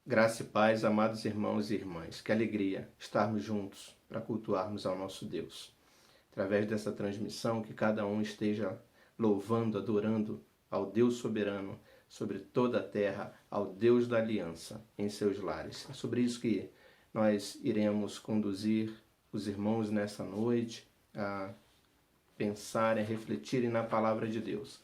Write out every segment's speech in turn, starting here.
Graça e paz, amados irmãos e irmãs. Que alegria estarmos juntos para cultuarmos ao nosso Deus. Através dessa transmissão, que cada um esteja louvando, adorando ao Deus soberano sobre toda a terra, ao Deus da aliança em seus lares. É sobre isso que nós iremos conduzir os irmãos nessa noite a pensarem, a refletirem na palavra de Deus.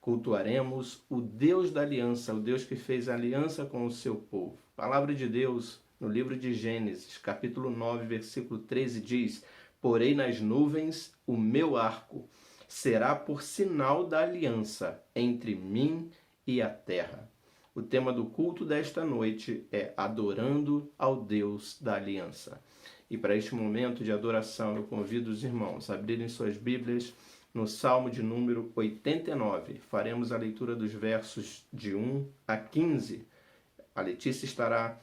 Cultuaremos o Deus da aliança, o Deus que fez aliança com o seu povo. A palavra de Deus, no livro de Gênesis, capítulo 9, versículo 13, diz: "Porei nas nuvens o meu arco, será por sinal da aliança entre mim e a terra." O tema do culto desta noite é adorando ao Deus da aliança. E para este momento de adoração, eu convido os irmãos a abrirem suas Bíblias no Salmo de número 89. Faremos a leitura dos versos de 1 a 15. A Letícia estará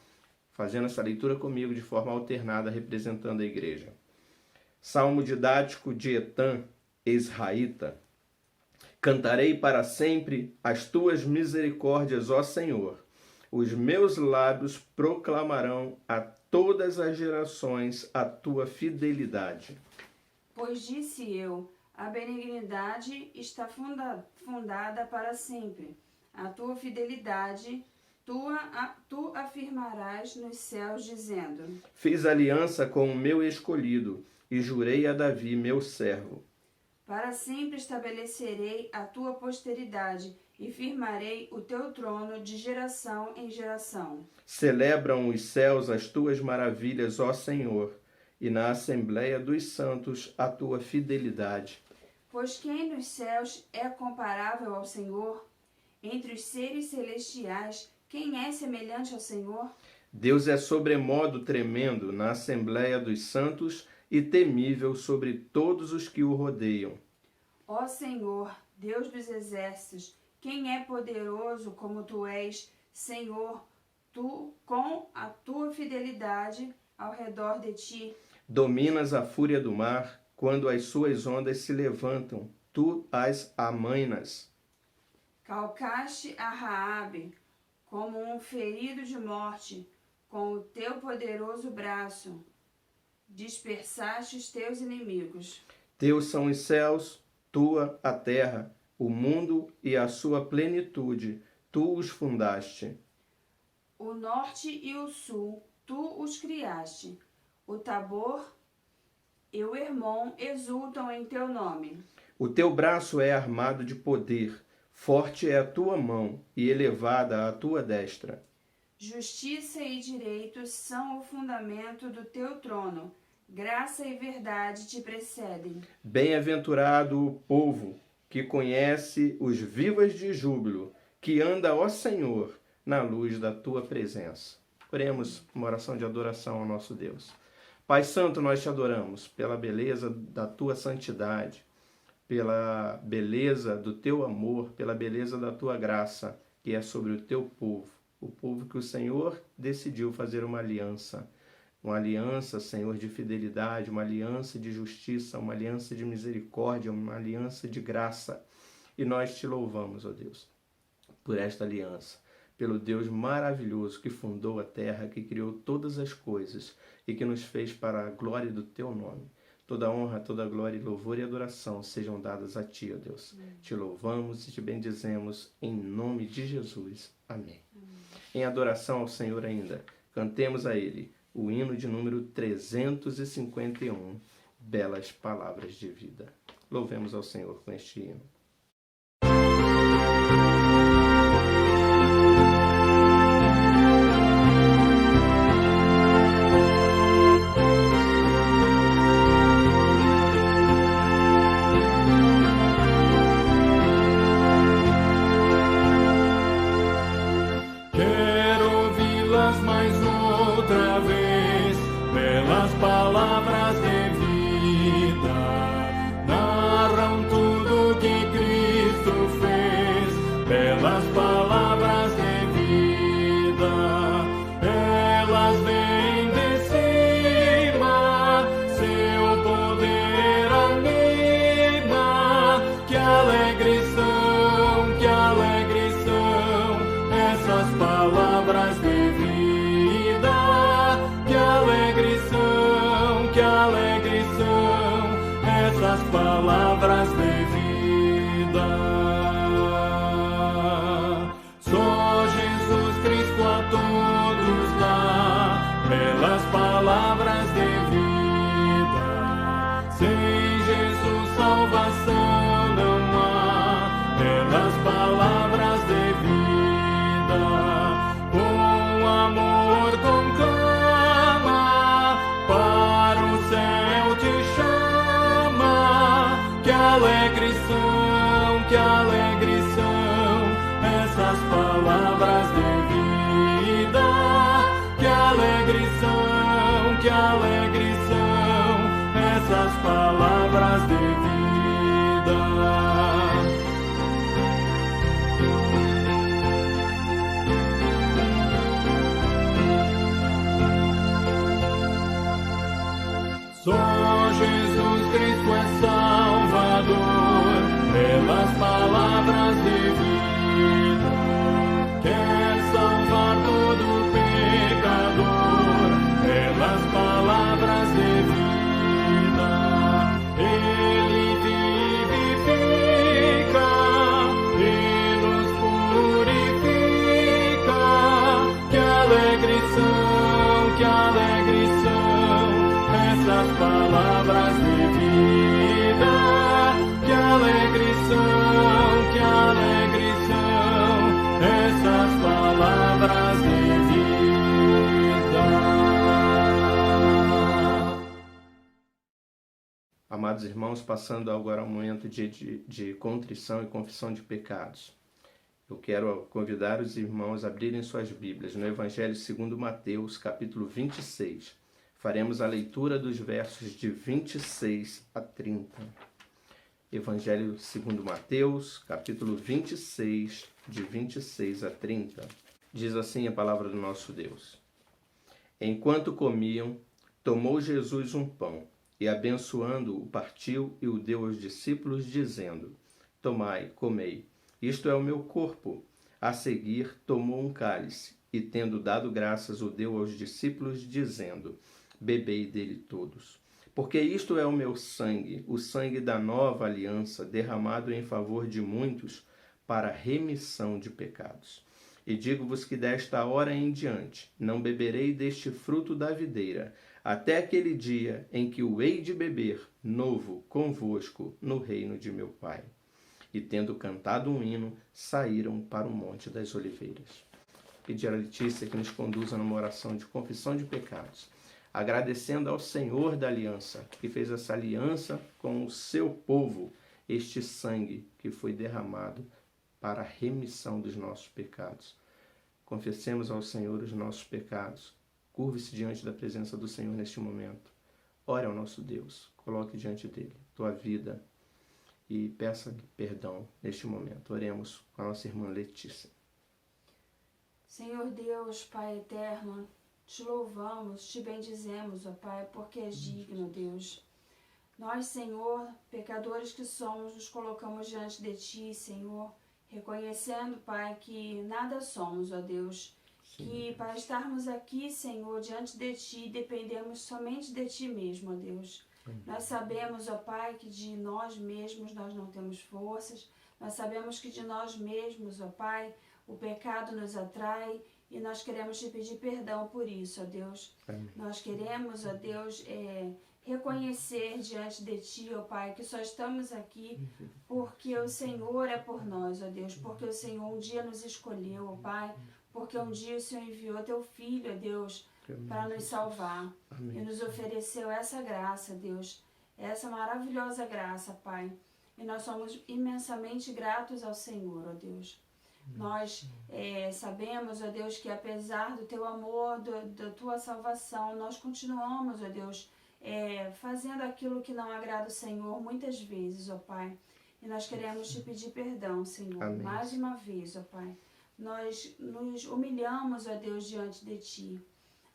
fazendo essa leitura comigo de forma alternada, representando a igreja. Salmo didático de Etã, Israelita. Cantarei para sempre as tuas misericórdias, ó Senhor. Os meus lábios proclamarão a todas as gerações a tua fidelidade. Pois disse eu: a benignidade está fundada para sempre. A tua fidelidade, tu afirmarás nos céus, dizendo: Fiz aliança com o meu escolhido e jurei a Davi, meu servo. Para sempre estabelecerei a tua posteridade e firmarei o teu trono de geração em geração. Celebram os céus as tuas maravilhas, ó Senhor, e na Assembleia dos Santos a tua fidelidade. Pois quem nos céus é comparável ao Senhor? Entre os seres celestiais, quem é semelhante ao Senhor? Deus é sobremodo tremendo na Assembleia dos Santos e temível sobre todos os que o rodeiam. Ó Senhor, Deus dos exércitos, quem é poderoso como tu és, Senhor, tu com a tua fidelidade ao redor de ti. Dominas a fúria do mar, quando as suas ondas se levantam, tu as amainas. Calcaste a Raabe como um ferido de morte, com o teu poderoso braço. Dispersaste os teus inimigos. Teus são os céus, tua a terra, o mundo e a sua plenitude, tu os fundaste. O norte e o sul, tu os criaste. O Tabor e o Hermon exultam em teu nome. O teu braço é armado de poder, forte é a tua mão e elevada a tua destra. Justiça e direito são o fundamento do teu trono. Graça e verdade te precedem. Bem-aventurado o povo que conhece os vivas de júbilo, que anda, ó Senhor, na luz da tua presença. Oremos uma oração de adoração ao nosso Deus. Pai Santo, nós te adoramos pela beleza da tua santidade, pela beleza do teu amor, pela beleza da tua graça, que é sobre o teu povo, o povo que o Senhor decidiu fazer uma aliança, Senhor, de fidelidade, uma aliança de justiça, uma aliança de misericórdia, uma aliança de graça. E nós te louvamos, ó Deus, por esta aliança, pelo Deus maravilhoso que fundou a terra, que criou todas as coisas e que nos fez para a glória do teu nome. Toda honra, toda glória, louvor e adoração sejam dadas a ti, ó Deus. Te louvamos e te bendizemos em nome de Jesus. Amém. Em adoração ao Senhor ainda, cantemos a Ele o hino de número 351, Belas Palavras de Vida. Louvemos ao Senhor com este hino. Palavras de vida narram tudo que Cristo fez, belas palavras de vida, elas vêm de cima, seu poder anima, que alegres são essas palavras de vida. essas palavras de vida. Que alegre são essas palavras de vida. Só Jesus Cristo é Salvador, pelas palavras de vida. Quer salvar todo pecador, pelas palavras de vida. Ele vivifica e nos purifica. Que alegre são essas palavras de vida. Que alegre são essas palavras de vida. Amados irmãos, passando agora ao momento de contrição e confissão de pecados. Eu quero convidar os irmãos a abrirem suas Bíblias no Evangelho segundo Mateus, capítulo 26. Faremos a leitura dos versos de 26 a 30. Evangelho segundo Mateus, capítulo 26, de 26 a 30. Diz assim a palavra do nosso Deus. Enquanto comiam, tomou Jesus um pão, e abençoando-o, partiu e o deu aos discípulos, dizendo: Tomai, comei, isto é o meu corpo. A seguir, tomou um cálice, e tendo dado graças, o deu aos discípulos, dizendo: Bebei dele todos, porque isto é o meu sangue, o sangue da nova aliança, derramado em favor de muitos para a remissão de pecados. E digo-vos que desta hora em diante não beberei deste fruto da videira, até aquele dia em que o hei de beber novo convosco no reino de meu Pai. E tendo cantado um hino, saíram para o Monte das Oliveiras. Pedir a Letícia que nos conduza numa oração de confissão de pecados, agradecendo ao Senhor da aliança, que fez essa aliança com o seu povo, este sangue que foi derramado para a remissão dos nossos pecados. Confessemos ao Senhor os nossos pecados. Curve-se diante da presença do Senhor neste momento. Ore ao nosso Deus. Coloque diante dele tua vida e peça perdão neste momento. Oremos com a nossa irmã Letícia. Senhor Deus, Pai eterno, te louvamos, te bendizemos, ó Pai, porque és digno, Deus. Nós, Senhor, pecadores que somos, nos colocamos diante de Ti, Senhor, reconhecendo, Pai, que nada somos, ó Deus. Sim. Que para estarmos aqui, Senhor, diante de Ti, dependemos somente de Ti mesmo, ó Deus. Nós sabemos, ó Pai, que de nós mesmos nós não temos forças. Nós sabemos que de nós mesmos, ó Pai, o pecado nos atrai. E nós queremos te pedir perdão por isso, ó Deus. Amém. Nós queremos, ó Deus, reconhecer diante de Ti, ó Pai, que só estamos aqui porque o Senhor é por nós, ó Deus. Porque o Senhor um dia nos escolheu, ó Pai. Porque um dia o Senhor enviou Teu Filho, ó Deus, para nos salvar. Amém. E nos ofereceu essa graça, Deus. Essa maravilhosa graça, Pai. E nós somos imensamente gratos ao Senhor, ó Deus. Nós sabemos, ó Deus, que apesar do Teu amor, da Tua salvação, nós continuamos, ó Deus, fazendo aquilo que não agrada o Senhor muitas vezes, ó Pai. E nós queremos Te pedir perdão, Senhor, Amém. Mais uma vez, ó Pai. Nós nos humilhamos, ó Deus, diante de Ti.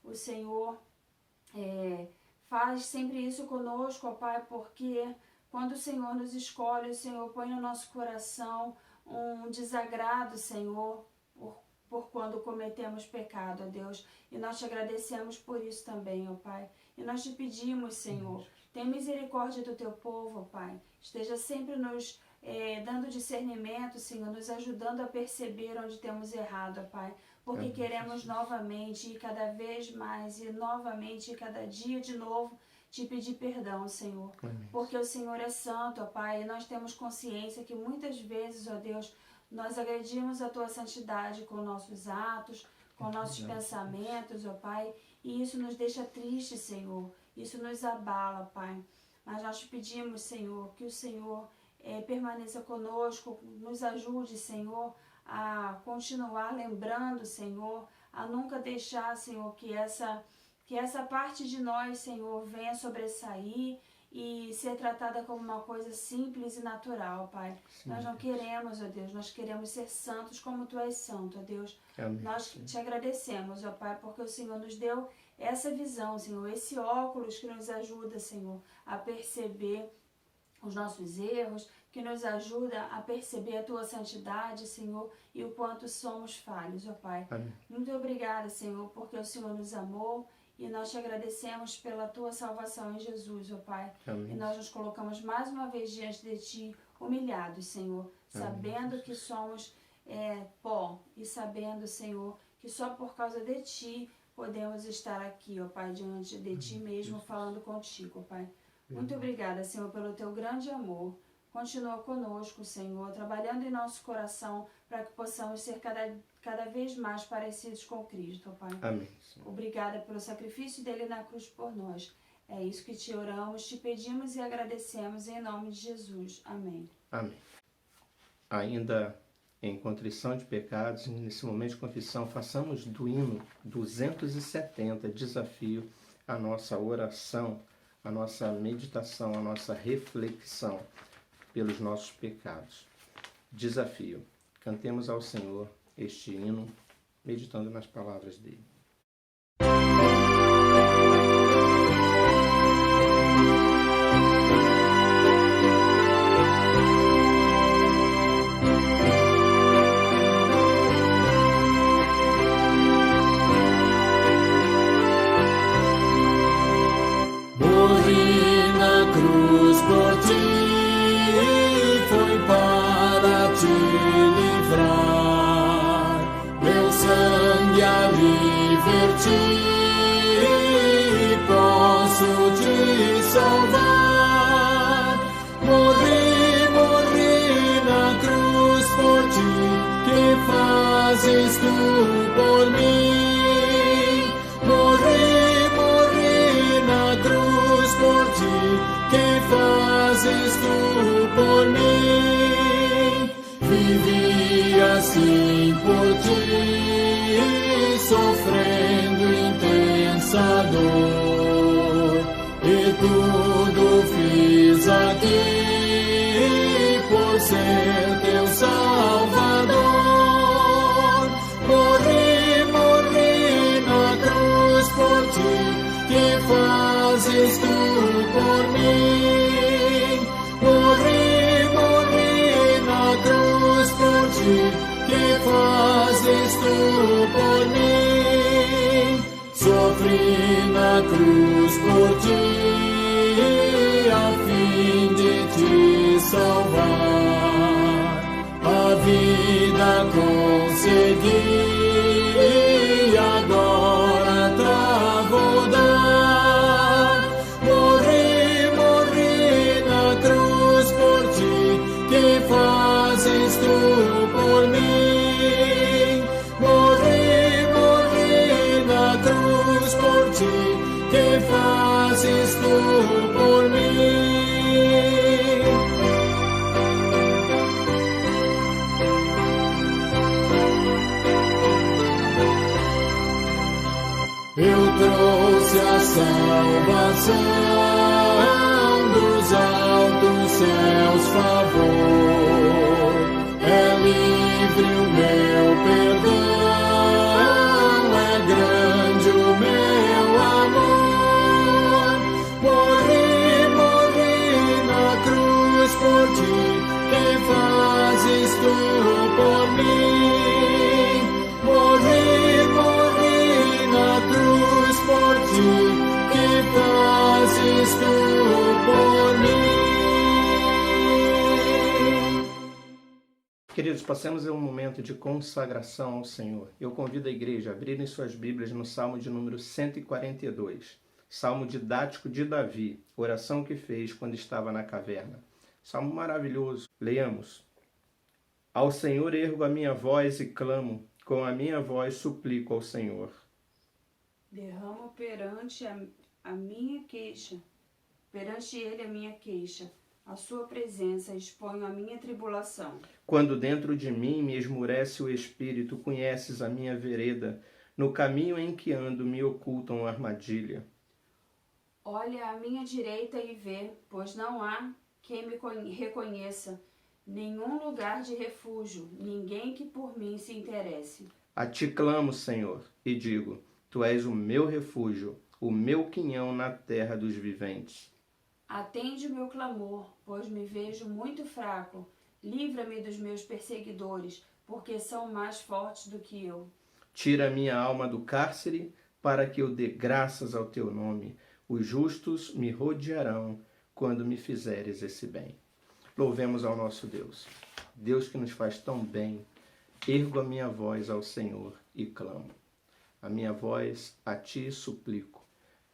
O Senhor faz sempre isso conosco, ó Pai, porque quando o Senhor nos escolhe, o Senhor põe no nosso coração um desagrado, Senhor, por quando cometemos pecado, ó Deus. E nós Te agradecemos por isso também, ó Pai. E nós Te pedimos, Senhor, tem misericórdia do Teu povo, ó Pai. Esteja sempre nos dando discernimento, Senhor, nos ajudando a perceber onde temos errado, ó Pai. Porque queremos novamente, e cada vez mais, e novamente, e cada dia de novo, Te pedir perdão, Senhor. Amém. Porque o Senhor é santo, ó Pai, e nós temos consciência que muitas vezes, ó Deus, nós agredimos a Tua santidade com nossos atos, com nossos pensamentos, ó Pai, e isso nos deixa triste, Senhor. Isso nos abala, Pai. Mas nós Te pedimos, Senhor, que o Senhor permaneça conosco, nos ajude, Senhor, a continuar lembrando, Senhor, a nunca deixar, Senhor, que essa parte de nós, Senhor, venha sobressair e ser tratada como uma coisa simples e natural, Pai. Sim, nós não queremos, ó Deus, nós queremos ser santos como Tu és santo, ó Deus. Amém. Nós te agradecemos, ó Pai, porque o Senhor nos deu essa visão, Senhor, esse óculos que nos ajuda, Senhor, a perceber os nossos erros, que nos ajuda a perceber a Tua santidade, Senhor, e o quanto somos falhos, ó Pai. Amém. Muito obrigada, Senhor, porque o Senhor nos amou e nós te agradecemos pela Tua salvação em Jesus, ó Pai. Amém. E nós nos colocamos mais uma vez diante de Ti, humilhados, Senhor, sabendo Amém. Que somos pó e sabendo, Senhor, que só por causa de Ti podemos estar aqui, ó Pai, diante de Ti mesmo, falando contigo, ó Pai. Muito obrigada, Senhor, pelo Teu grande amor. Continua conosco, Senhor, trabalhando em nosso coração para que possamos ser cada vez mais parecidos com Cristo, ó Pai. Amém. Senhor. Obrigada pelo sacrifício dele na cruz por nós. É isso que te oramos, te pedimos e agradecemos em nome de Jesus. Amém. Amém. Ainda em contrição de pecados, nesse momento de confissão, façamos do hino 270, desafio, a nossa oração, a nossa meditação, a nossa reflexão pelos nossos pecados. Desafio. Cantemos ao Senhor este hino, meditando nas palavras dele. Morri na cruz por ti, foi para te livrar, meu sangue ali verti, posso te salvar. Morri na cruz por ti, que fazes tu por mim? Morri na cruz por ti, que fazes tu por mim? Vivi assim por ti, sofrendo intensa dor, e tudo fiz aqui por ser teu Salvador. Morri na cruz por ti, que fazes tu por mim? Morri na cruz por ti, que fazes tu por mim? Sofri na cruz por ti, a fim de te salvar. A vida consegui, agora vou dar. Morri na cruz por ti, que fazes tu por mim? Morri na cruz por ti, que fazes tu por mim? Eu trouxe a salvação dos altos céus, favor. É livre o meu perdão, é grande o meu amor. Morri na cruz por ti, que fazes tu por mim? Morri na cruz por ti, que fazes tu por mim? Queridos, passemos a um momento de consagração ao Senhor. Eu convido a igreja a abrirem suas Bíblias no Salmo de número 142. Salmo didático de Davi, oração que fez quando estava na caverna. Salmo maravilhoso. Leiamos. Ao Senhor ergo a minha voz e clamo, com a minha voz suplico ao Senhor. Derramo perante a minha queixa, perante ele a minha queixa, a sua presença exponho a minha tribulação. Quando dentro de mim me esmurece o espírito, conheces a minha vereda. No caminho em que ando me ocultam armadilha. Olha à minha direita e vê, pois não há quem me reconheça, nenhum lugar de refúgio, ninguém que por mim se interesse. A ti clamo, Senhor, e digo, tu és o meu refúgio, o meu quinhão na terra dos viventes. Atende o meu clamor, pois me vejo muito fraco. Livra-me dos meus perseguidores, porque são mais fortes do que eu. Tira a minha alma do cárcere, para que eu dê graças ao teu nome. Os justos me rodearão quando me fizeres esse bem. Louvemos ao nosso Deus. Deus que nos faz tão bem. Ergo a minha voz ao Senhor e clamo. A minha voz a ti suplico.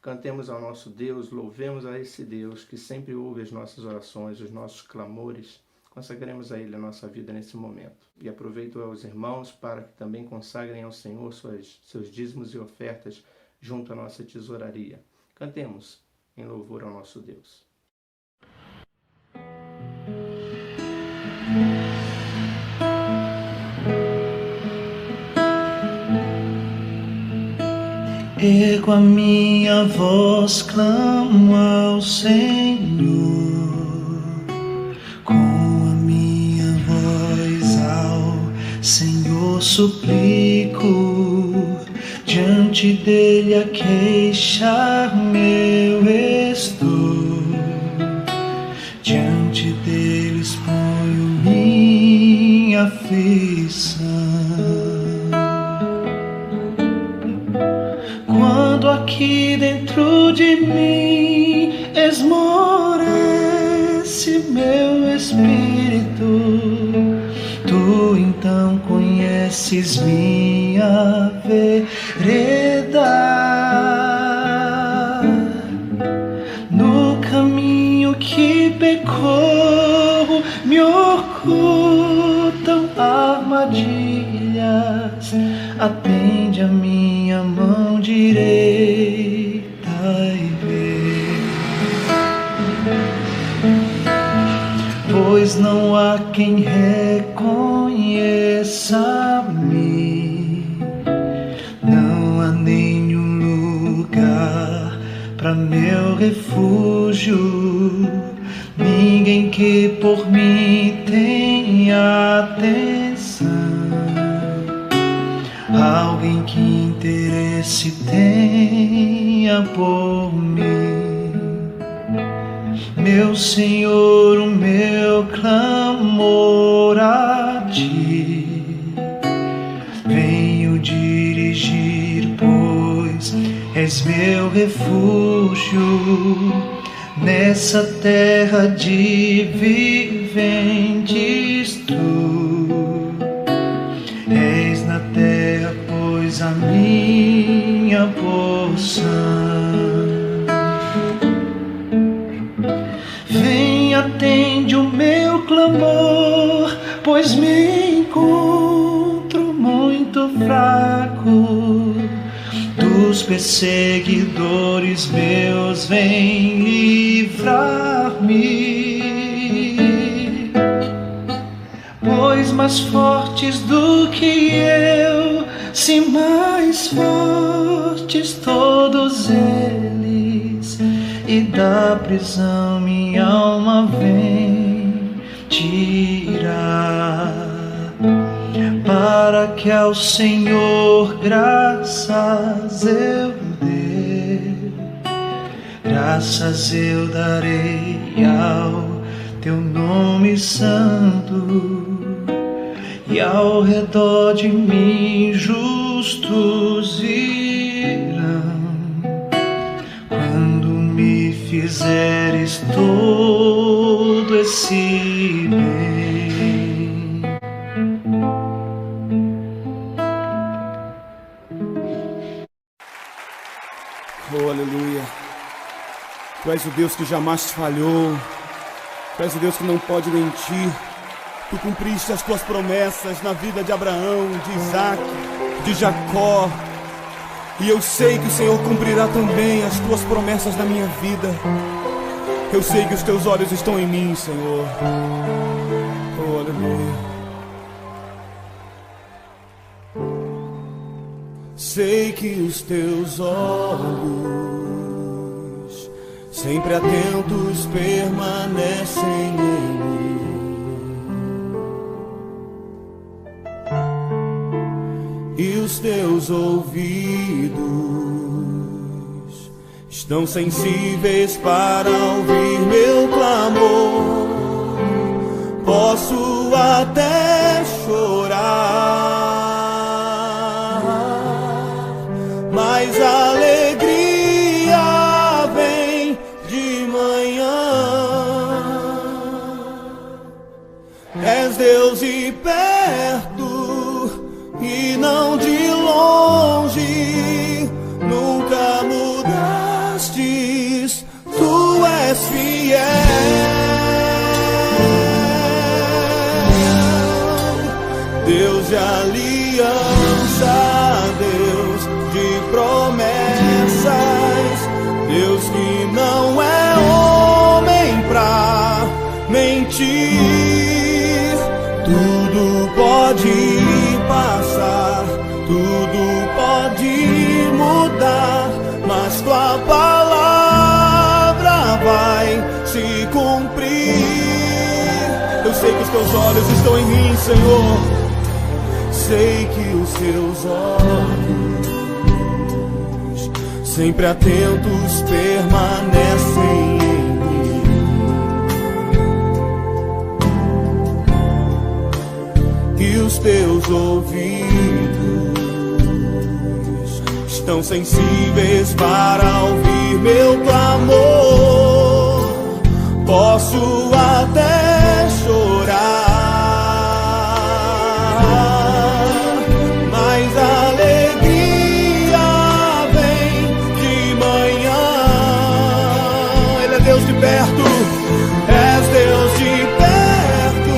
Cantemos ao nosso Deus, louvemos a esse Deus que sempre ouve as nossas orações, os nossos clamores. Consagremos a Ele a nossa vida nesse momento. E aproveito aos irmãos para que também consagrem ao Senhor seus dízimos e ofertas junto à nossa tesouraria. Cantemos em louvor ao nosso Deus. Ergo a minha voz, clamo ao Senhor, com a minha voz ao Senhor suplico, diante dele a queixar-me eu estou, diante dele exponho minha aflição. Quando aqui dentro de mim esmorece meu espírito, tu então conheces minha vereda. No caminho que percorro me ocultam armadilhas, atende a minha mão direita e vê, pois não há quem reconheça-me, não há nenhum lugar para meu refúgio, ninguém que por mim tenha atenção, alguém que interesse tenha por mim. Meu Senhor, o meu clamor a ti venho dirigir, pois és meu refúgio nessa terra de viventes. Tu és na terra, pois a minha porção. Vem, atende o meu clamor, pois me encontro muito fraco. Dos perseguidores meus, vem livrar-me, pois mais fortes do que eu, sim, mais fortes todos eles, e da prisão minha alma vem tirar, para que ao Senhor graças eu dê, graças eu darei ao teu nome santo, e ao redor de mim justos virão, quando me fizeres todo esse bem. Oh, aleluia. Tu és o Deus que jamais falhou, tu és o Deus que não pode mentir. Tu cumpriste as tuas promessas na vida de Abraão, de Isaac, de Jacó. E eu sei que o Senhor cumprirá também as tuas promessas na minha vida. Eu sei que os teus olhos estão em mim, Senhor. Oh, aleluia. Sei que os teus olhos, sempre atentos, permanecem em mim. E os teus ouvidos estão sensíveis para ouvir meu clamor. Posso até chorar, mas a alegria vem de manhã. És Deus de perto e não de longe, nunca mudastes, tu és fiel. Deus de aliança, Deus de promessas, Deus que não é homem pra mentir. Tudo pode passar, tudo pode mudar, mas tua palavra vai se cumprir. Eu sei que os teus olhos estão em mim, Senhor. Sei que os teus olhos, sempre atentos, permanecem em mim. E os teus ouvidos estão sensíveis para ouvir meu clamor. Posso até chorar, perto, és Deus de perto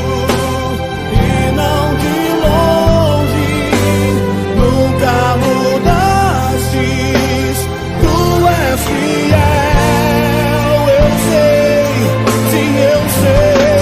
e não de longe, nunca mudastes, tu és fiel. Eu sei, sim, eu sei.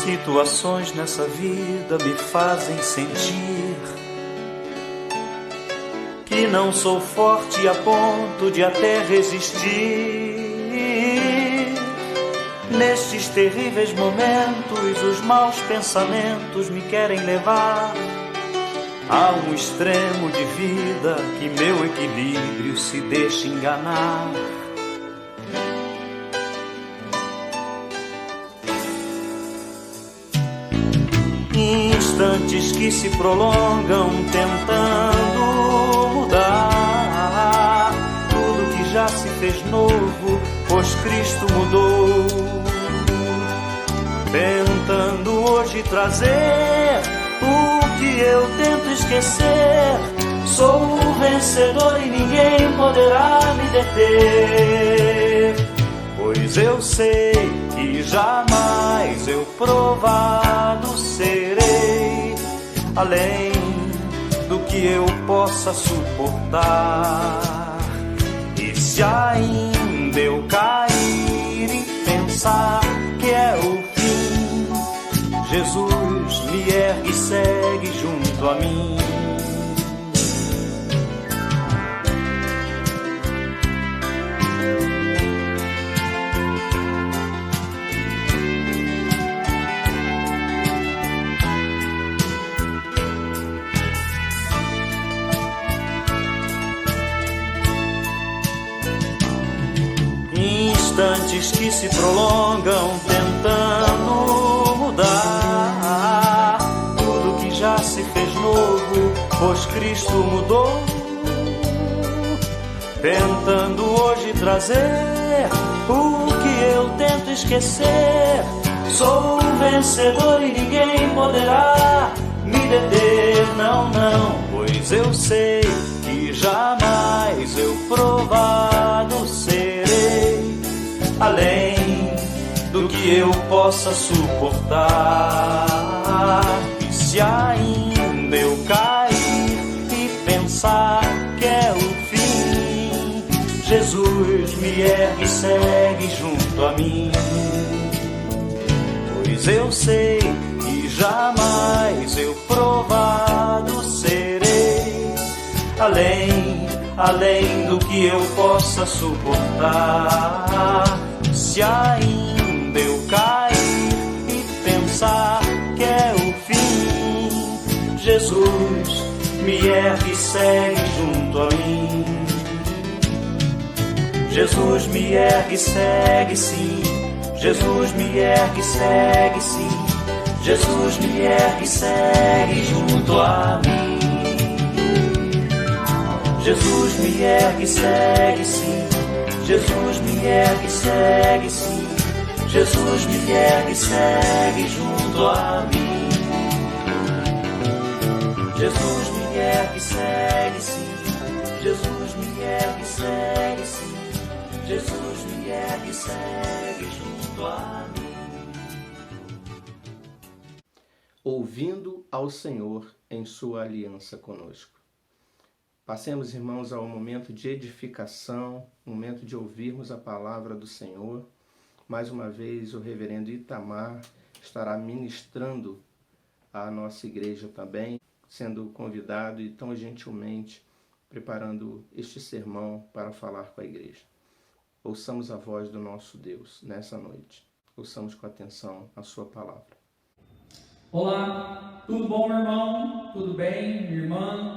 situações nessa vida me fazem sentir que não sou forte a ponto de até resistir. Nestes terríveis momentos, os maus pensamentos me querem levar a um extremo de vida que meu equilíbrio se deixa enganar. Instantes que se prolongam tentando mudar tudo que já se fez novo, pois Cristo mudou. Tentando hoje trazer o que eu tento esquecer. Sou o vencedor e ninguém poderá me deter, pois eu sei que jamais eu provado serei, além do que eu possa suportar. E se ainda eu cair e pensar que é o fim, Jesus me ergue e segue junto a mim. Instantes que se prolongam tentando mudar tudo que já se fez novo, pois Cristo mudou. Tentando hoje trazer o que eu tento esquecer. Sou um vencedor e ninguém poderá me deter, não, não, pois eu sei que jamais eu provado serei, além do que eu possa suportar. E se ainda eu cair e pensar que é o fim, Jesus me ergue e segue junto a mim. Pois eu sei que jamais eu provado serei, além do que eu possa suportar. Se ainda eu cair e pensar que é o fim, Jesus me ergue e segue junto a mim. Jesus me ergue e segue sim, Jesus me ergue e segue sim, Jesus me ergue e segue junto a mim. Jesus me ergue e segue sim, Jesus me ergue e segue sim, Jesus me ergue e segue junto a mim. Jesus me ergue e segue sim, Jesus me ergue e segue sim, Jesus me ergue e segue junto a mim. Ouvindo ao Senhor em sua aliança conosco. Passemos, irmãos, ao momento de edificação, momento de ouvirmos a palavra do Senhor. Mais uma vez, o reverendo Itamar estará ministrando à nossa igreja também, sendo convidado e tão gentilmente preparando este sermão para falar com a igreja. Ouçamos a voz do nosso Deus nessa noite. Ouçamos com atenção a sua palavra. Olá, tudo bom, meu irmão? Tudo bem, minha irmã?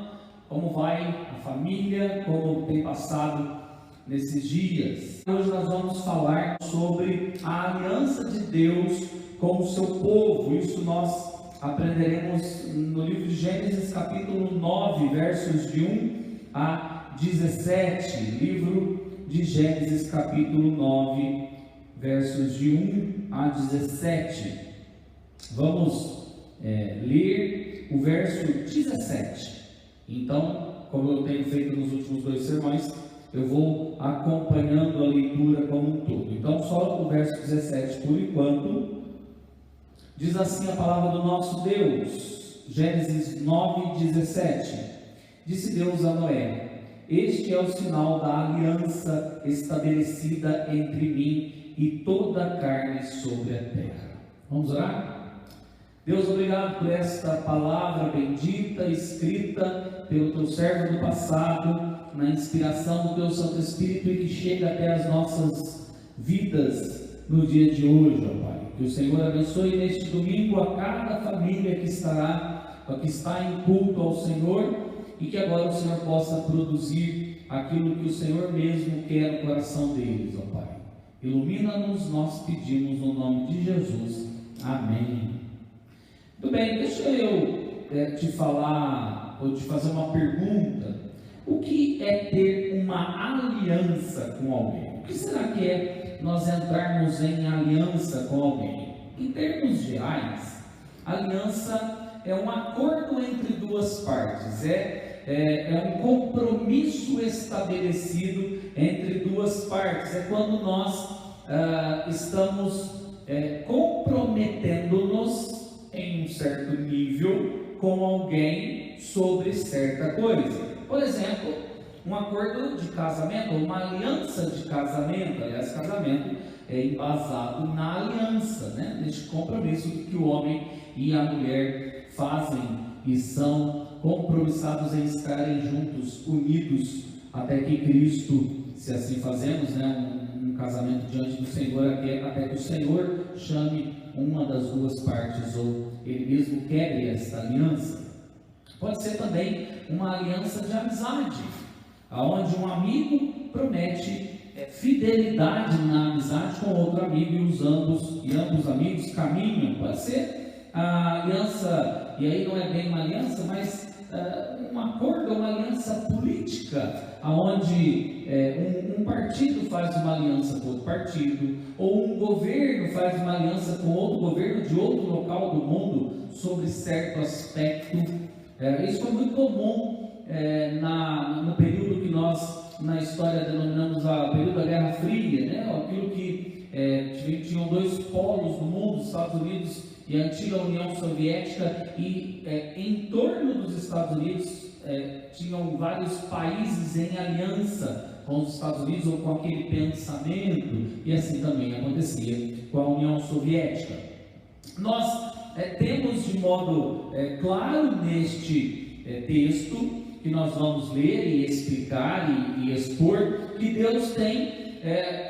Como vai a família? Como tem passado nesses dias? Hoje nós vamos falar sobre a aliança de Deus com o seu povo. Isso nós aprenderemos no livro de Gênesis, capítulo 9, versos de 1 a 17. Livro de Gênesis, capítulo 9, versos de 1 a 17. Vamos ler o verso 17. Então, como eu tenho feito nos últimos 2 sermões, eu vou acompanhando a leitura como um todo. Então, só o verso 17 por enquanto. Diz assim a palavra do nosso Deus, Gênesis 9, 17. Disse Deus a Noé: este é o sinal da aliança estabelecida entre mim e toda a carne sobre a terra. Vamos orar? Deus, obrigado por esta palavra bendita, escrita pelo teu servo do passado, na inspiração do teu Santo Espírito e que chega até as nossas vidas no dia de hoje, ó Pai. Que o Senhor abençoe neste domingo a cada família que está em culto ao Senhor e que agora o Senhor possa produzir aquilo que o Senhor mesmo quer no coração deles, ó Pai. Ilumina-nos, nós pedimos no nome de Jesus. Amém. Muito bem, deixa eu te falar, ou te fazer uma pergunta. O que é ter uma aliança com alguém? O que será que é nós entrarmos em aliança com alguém? Em termos gerais, aliança é um acordo entre duas partes, é um compromisso estabelecido entre duas partes, é quando nós estamos comprometendo-nos em um certo nível com alguém sobre certa coisa. Por exemplo, um acordo de casamento, uma aliança de casamento. Aliás, casamento é embasado na aliança, né? Neste compromisso que o homem e a mulher fazem e são compromissados em estarem juntos, unidos, até que Cristo, se assim fazemos, né? Um casamento diante do Senhor, até que o Senhor chame uma das duas partes, ou Ele mesmo quebre esta aliança. Pode ser também uma aliança de amizade, onde um amigo promete fidelidade na amizade com outro amigo e ambos amigos caminham. Pode ser a aliança, e aí não é bem uma aliança, mas um acordo, uma aliança política, onde um partido faz uma aliança com outro partido, ou um governo faz uma aliança com outro governo de outro local do mundo sobre certo aspecto. Isso foi muito comum no período que nós, na história, denominamos o período da Guerra Fria, né? Aquilo que tinham dois polos no mundo, os Estados Unidos e a antiga União Soviética, e em torno dos Estados Unidos tinham vários países em aliança com os Estados Unidos ou com aquele pensamento, e assim também acontecia com a União Soviética. Nós temos de modo claro neste texto que nós vamos ler e explicar e expor, que Deus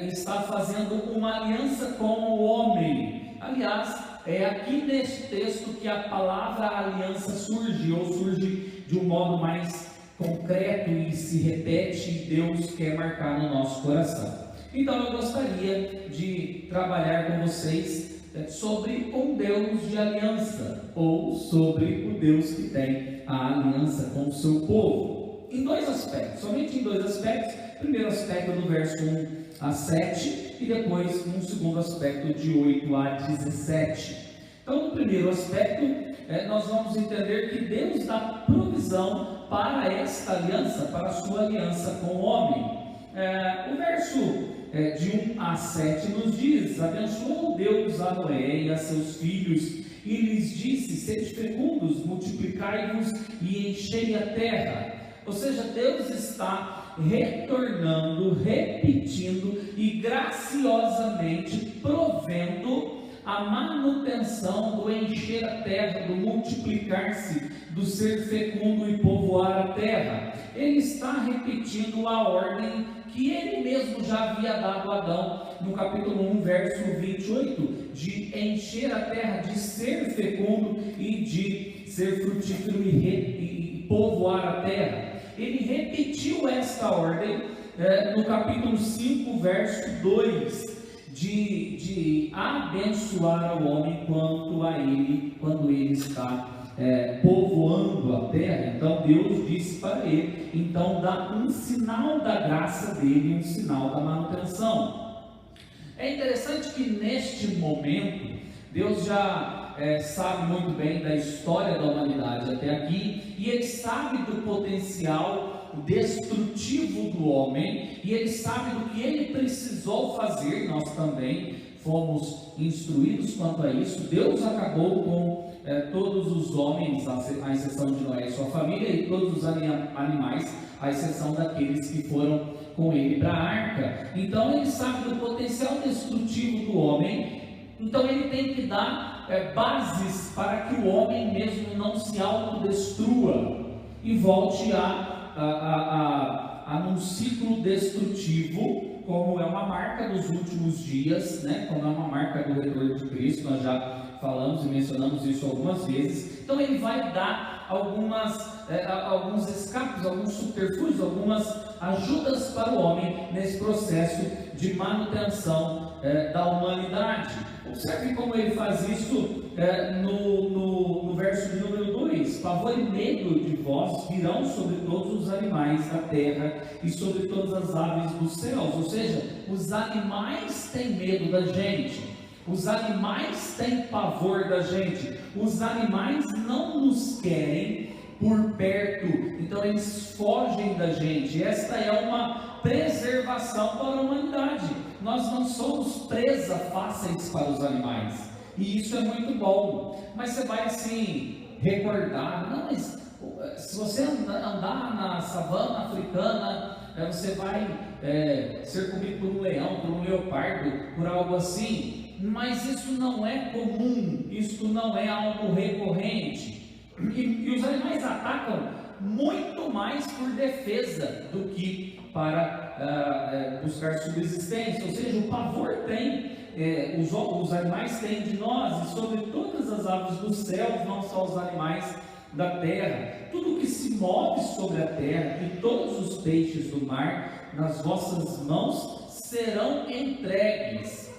está fazendo uma aliança com o homem. Aliás, é aqui neste texto que a palavra aliança surge de um modo mais concreto e se repete, e Deus quer marcar no nosso coração. Então eu gostaria de trabalhar com vocês sobre um Deus de aliança, ou sobre o Deus que tem a aliança com o seu povo, em dois aspectos, somente em dois aspectos. Primeiro aspecto do verso 1 a 7, e depois um segundo aspecto de 8 a 17. Então, no primeiro aspecto, nós vamos entender que Deus dá provisão para esta aliança, para a sua aliança com o homem. O verso de 1 a 7 nos diz: abençoou Deus a Noé e a seus filhos, e lhes disse: sede fecundos, multiplicai-vos e enchei a terra. Ou seja, Deus está retornando, repetindo e graciosamente provendo a manutenção do encher a terra, do multiplicar-se, do ser fecundo e povoar a terra. Ele está repetindo a ordem que ele mesmo já havia dado a Adão no capítulo 1, verso 28, de encher a terra, de ser fecundo e de ser frutífero e povoar a terra. Ele repetiu esta ordem no capítulo 5, verso 2, de abençoar o homem quando ele está povoando a terra. Então Deus disse para ele, então dá um sinal da graça dele, um sinal da manutenção. É interessante que neste momento Deus já sabe muito bem da história da humanidade até aqui, e Ele sabe do potencial destrutivo do homem, e Ele sabe do que Ele precisou fazer. Nós também fomos instruídos quanto a isso. Deus acabou com todos os homens, à exceção de Noé e sua família, e todos os animais, à exceção daqueles que foram com ele para a arca. Então Ele sabe do potencial destrutivo do homem, então Ele tem que dar bases para que o homem mesmo não se autodestrua e volte num ciclo destrutivo, como é uma marca dos últimos dias, né? Como é uma marca do retorno de Cristo. Nós já falamos e mencionamos isso algumas vezes. Então ele vai dar alguns escapes, alguns subterfúgios, algumas ajudas para o homem nesse processo de manutenção da humanidade. Observe como ele faz isso no verso de número 2: pavor e medo de vós virão sobre todos os animais da terra e sobre todas as aves dos céus. Ou seja, os animais têm medo da gente, os animais têm pavor da gente, os animais não nos querem por perto, então eles fogem da gente. Esta é uma preservação para a humanidade. Nós não somos presa fáceis para os animais, e isso é muito bom. Mas você vai assim recordar, não, mas se você andar na savana africana, você vai ser comido por um leão, por um leopardo, por algo assim. Mas isso não é comum, isso não é algo recorrente. E os animais atacam muito mais por defesa do que para buscar subsistência. Ou seja, o pavor tem, os animais têm de nós, e sobre todas as aves dos céus, não só os animais da terra. Tudo que se move sobre a terra e todos os peixes do mar, nas vossas mãos serão entregues.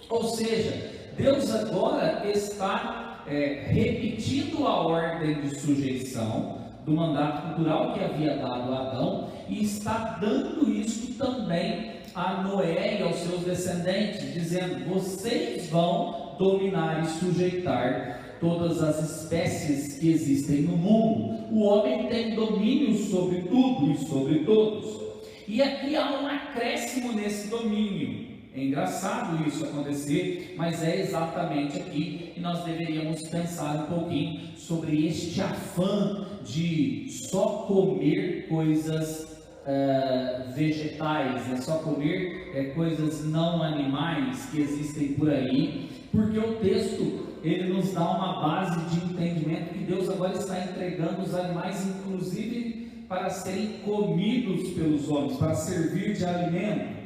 Ou seja, Deus agora está repetindo a ordem de sujeição do mandato cultural que havia dado a Adão, e está dando isso também a Noé e aos seus descendentes, dizendo: vocês vão dominar e sujeitar todas as espécies que existem no mundo. O homem tem domínio sobre tudo e sobre todos. E aqui há um acréscimo nesse domínio. É engraçado isso acontecer, mas é exatamente aqui que nós deveríamos pensar um pouquinho sobre este afã de só comer coisas vegetais, só comer coisas não animais que existem por aí, porque o texto ele nos dá uma base de entendimento que Deus agora está entregando os animais, inclusive para serem comidos pelos homens, para servir de alimento.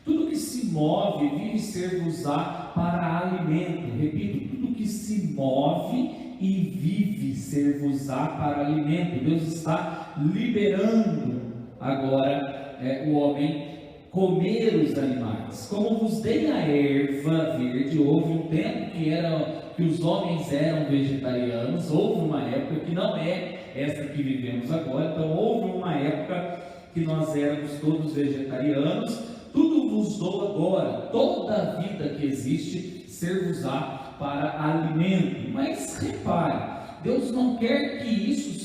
Tudo que se move vive ser-vos-á para alimento. Repito, tudo que se move e vive ser-vos-á para alimento. Deus está liberando agora o homem comer os animais. Como vos dei a erva verde, houve um tempo que os homens eram vegetarianos, houve uma época que não é essa que vivemos agora, então houve uma época que nós éramos todos vegetarianos. Tudo vos dou agora, toda a vida que existe, ser-vos-á para alimento. Mas repare, Deus não quer que isso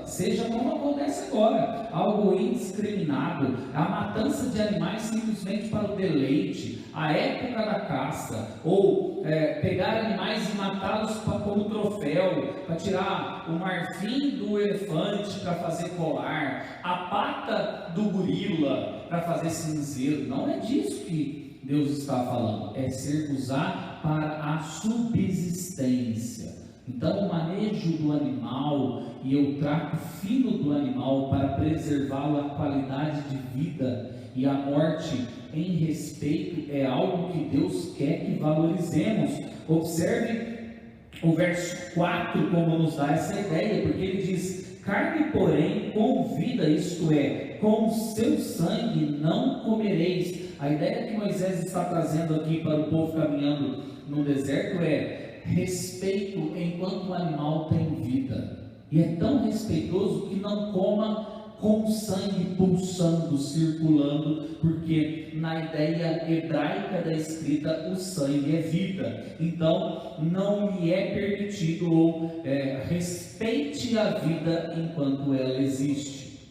seja como acontece agora, algo indiscriminado, a matança de animais simplesmente para o deleite, a época da caça, ou pegar animais e matá-los como troféu, para tirar o marfim do elefante para fazer colar, a pata do gorila para fazer cinzeiro. Não é disso que Deus está falando, é ser-vos-á para a subsistência. Então o manejo do animal e o trato fino do animal para preservá-lo a qualidade de vida e a morte em respeito é algo que Deus quer que valorizemos. Observe o verso 4 como nos dá essa ideia, porque ele diz: carne porém com vida, isto é, com o seu sangue não comereis. A ideia que Moisés está trazendo aqui para o povo caminhando no deserto é respeito enquanto o animal tem vida, e é tão respeitoso que não coma com sangue pulsando, circulando, porque na ideia hebraica da escrita o sangue é vida, então não lhe é permitido, ou respeite a vida enquanto ela existe.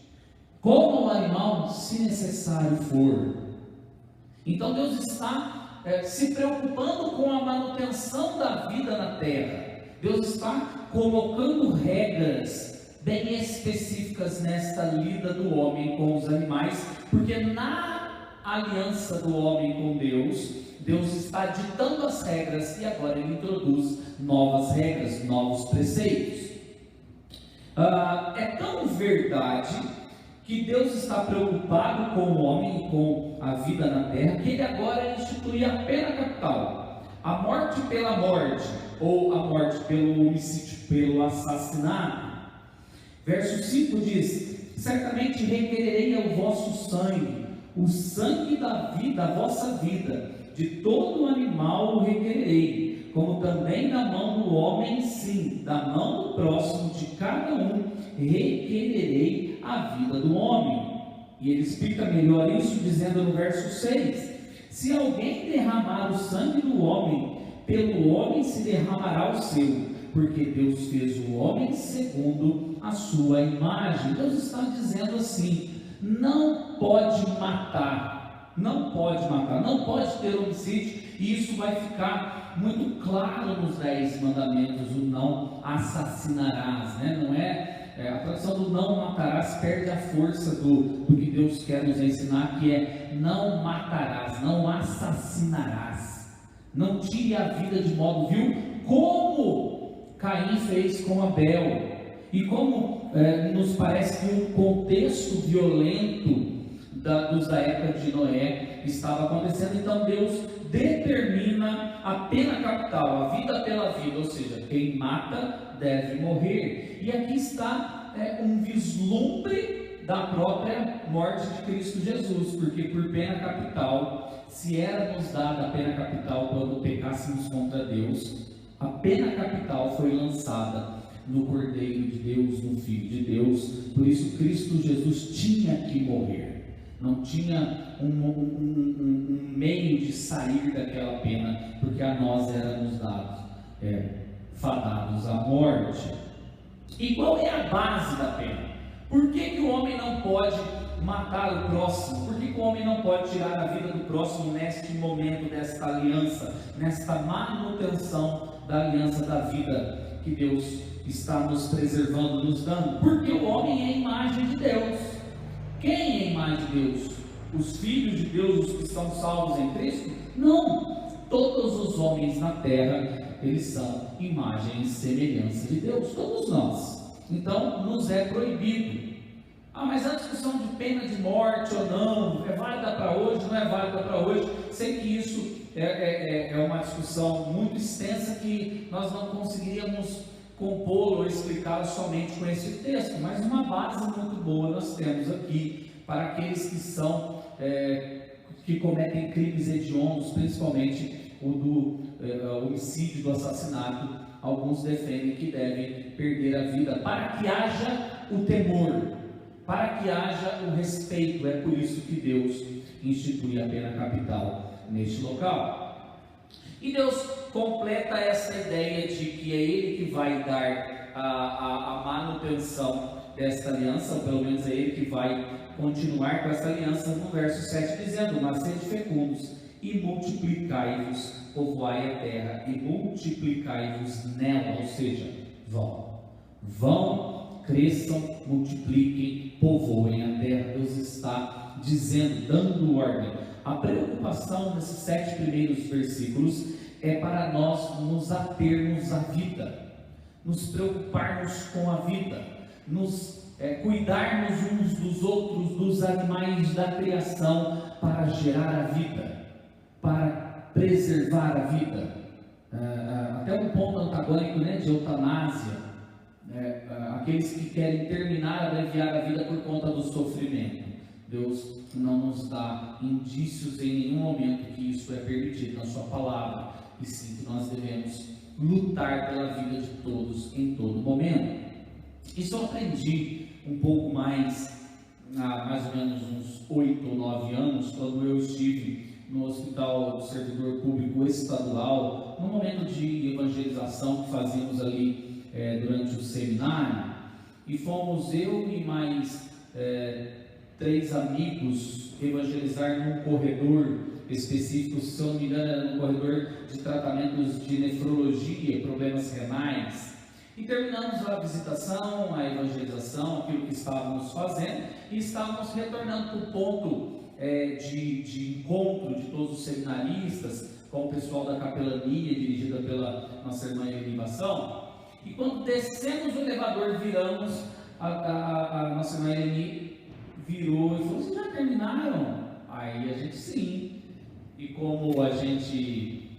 Coma o animal se necessário for. Então Deus está se preocupando com a manutenção da vida na terra. Deus está colocando regras bem específicas nesta lida do homem com os animais, porque na aliança do homem com Deus, Deus está ditando as regras e agora Ele introduz novas regras, novos preceitos. É tão verdade que Deus está preocupado com o homem e com a vida na terra, que Ele agora institui a pena capital, a morte pela morte, ou a morte pelo homicídio, pelo assassinato. Verso 5 diz: certamente requererei ao vosso sangue, o sangue da vida, a vossa vida, de todo animal o requererei, como também da mão do homem, sim, da mão do próximo, de cada um requererei a vida do homem. E ele explica melhor isso dizendo no verso 6: se alguém derramar o sangue do homem, pelo homem se derramará o seu, porque Deus fez o homem segundo a sua imagem. Deus está dizendo assim: não pode matar, não pode ter homicídio, e isso vai ficar muito claro nos 10 mandamentos, o não assassinarás, né? Não a tradução do não matarás perde a força do que Deus quer nos ensinar, que é não matarás, não assassinarás, não tire a vida de modo vil, como Caim fez com Abel. E como nos parece que um contexto violento da época de Noé estava acontecendo, então Deus determina a pena capital, a vida pela vida, ou seja, quem mata deve morrer. E aqui está um vislumbre da própria morte de Cristo Jesus, porque por pena capital, se era nos dada a pena capital quando pecássemos contra Deus, a pena capital foi lançada no Cordeiro de Deus, no Filho de Deus. Por isso Cristo Jesus tinha que morrer, não tinha um meio de sair daquela pena, porque a nós éramos dados, fadados à morte. E qual é a base da pena? Por que o homem não pode matar o próximo? Por que o homem não pode tirar a vida do próximo neste momento desta aliança, nesta manutenção da aliança da vida que Deus está nos preservando, nos dando? Porque o homem é a imagem de Deus. Quem é a imagem de Deus? Os filhos de Deus, os que são salvos em Cristo? Não, todos os homens na terra, eles são imagem e semelhança de Deus, todos nós. Então nos é proibido. Mas a discussão de pena de morte ou não, é válida para hoje, não é válida para hoje? Sei que isso é uma discussão muito extensa, que nós não conseguiríamos compô-lo ou explicá-lo somente com esse texto, mas uma base muito boa nós temos aqui para aqueles que cometem crimes hediondos, principalmente o do homicídio, do assassinato. Alguns defendem que devem perder a vida para que haja o temor, para que haja o respeito. É por isso que Deus institui a pena capital neste local. E Deus completa essa ideia de que é Ele que vai dar a manutenção desta aliança, ou pelo menos é Ele que vai continuar com essa aliança, no verso 7, dizendo: mas sede fecundos e multiplicai-vos, povoai a terra e multiplicai-vos nela. Ou seja, vão, cresçam, multipliquem, povoem a terra. Deus está dizendo, dando ordem. A preocupação nesses 7 primeiros versículos é para nós nos atermos à vida, nos preocuparmos com a vida, nos cuidarmos uns dos outros, dos animais da criação, para gerar a vida, para preservar a vida, até um ponto antagônico, de eutanásia, aqueles que querem terminar, abreviar a vida por conta do sofrimento. Deus não nos dá indícios em nenhum momento que isso é permitido na sua palavra, e sim que nós devemos lutar pela vida de todos em todo momento. Isso eu aprendi um pouco mais, há mais ou menos uns 8 ou 9 anos, quando eu estive no Hospital do Servidor Público Estadual, no momento de evangelização que fazíamos ali durante o seminário, e fomos eu e mais 3 amigos evangelizar num corredor específico, se eu não me engano era no corredor de tratamentos de nefrologia, problemas renais. E terminamos a visitação, a evangelização, aquilo que estávamos fazendo, e estávamos retornando para o ponto de encontro de todos os seminaristas, com o pessoal da capelania, dirigida pela nossa irmã Elivação. E quando descemos o elevador, viramos, a nossa irmã Eleni virou e falou: vocês já terminaram? Aí a gente, sim. E como a gente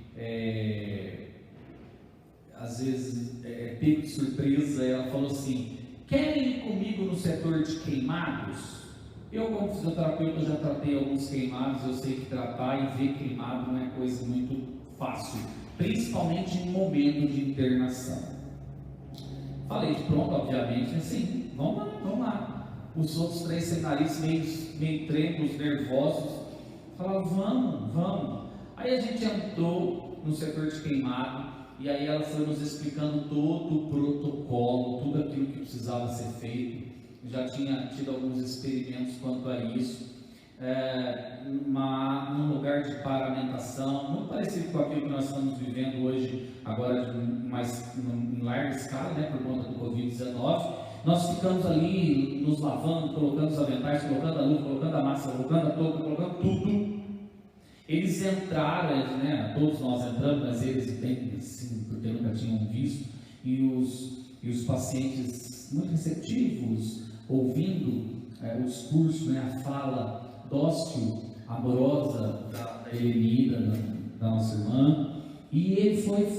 às vezes pego de surpresa, ela falou assim: querem ir comigo no setor de queimados? Eu, como fisioterapeuta, já tratei alguns queimados. Eu sei que tratar e ver queimado não é coisa muito fácil, principalmente em momento de internação. Falei de pronto, obviamente, assim, vamos lá. Os outros 3 seminaristas meio trêmulos, nervosos, falaram: vamos. Aí a gente entrou no setor de queimado, e aí ela foi nos explicando todo o protocolo, tudo aquilo que precisava ser feito. Já tinha tido alguns experimentos quanto a isso, num lugar de paramentação, muito parecido com aquilo que nós estamos vivendo hoje, agora em larga escala, né, por conta do Covid-19. Nós ficamos ali nos lavando, colocando os aventais, colocando a luva, colocando a máscara, colocando a touca, colocando tudo. Eles entraram, né, todos nós entramos, mas eles bem assim, porque nunca tinham visto, e os pacientes muito receptivos, ouvindo os cursos, né, a fala dócil, amorosa da Eleni, da nossa irmã, e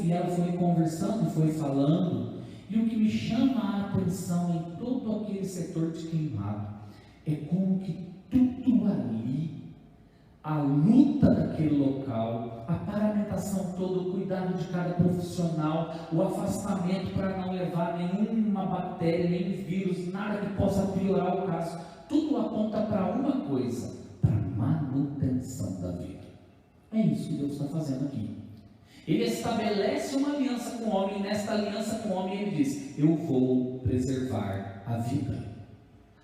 ela foi conversando, foi falando. E o que me chama a atenção em todo aquele setor de queimado é como que tudo ali, a luta daquele local, a paramentação toda, o cuidado de cada profissional, o afastamento para não levar nenhuma bactéria, nenhum vírus, nada que possa piorar o caso, tudo aponta para uma coisa: para manutenção da vida. É isso que Deus está fazendo aqui. Ele estabelece uma aliança com o homem, e nesta aliança com o homem ele diz: eu vou preservar a vida.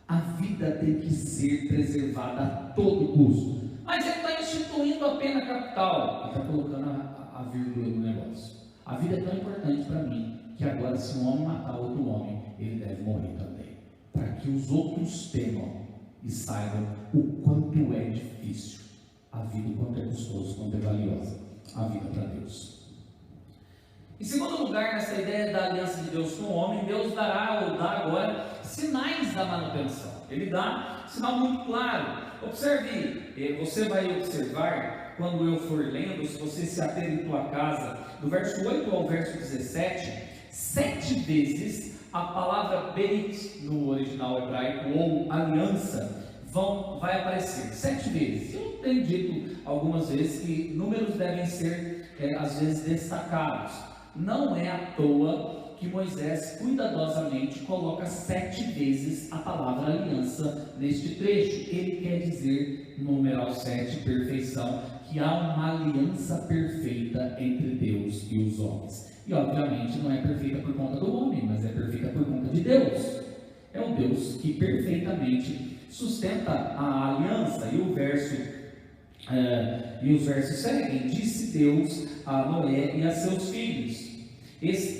A vida tem que ser preservada a todo custo. Mas ele está instituindo a pena capital. Ele está colocando a vírgula no negócio. A vida é tão importante para mim que agora, se um homem matar outro homem, ele deve morrer também, para que os outros temam e saibam o quanto é difícil a vida, o quanto é custoso, o quanto é valiosa a vida para Deus. Em segundo lugar, nessa ideia da aliança de Deus com o homem, Deus dá agora sinais da manutenção. Ele dá sinal muito claro. Observe, você vai observar, quando eu for lendo, se você se ater em tua casa, do verso 8 ao verso 17, 7 vezes a palavra Beit, no original hebraico, ou aliança, vai aparecer 7 vezes. Eu tenho dito algumas vezes que números devem ser, às vezes, destacados. Não é à toa que Moisés cuidadosamente coloca 7 vezes a palavra aliança neste trecho. Ele quer dizer, no numeral 7, perfeição, que há uma aliança perfeita entre Deus e os homens. E obviamente não é perfeita por conta do homem, mas é perfeita por conta de Deus. É um Deus que perfeitamente sustenta a aliança. E os versos seguem: disse Deus a Noé e a seus filhos: eis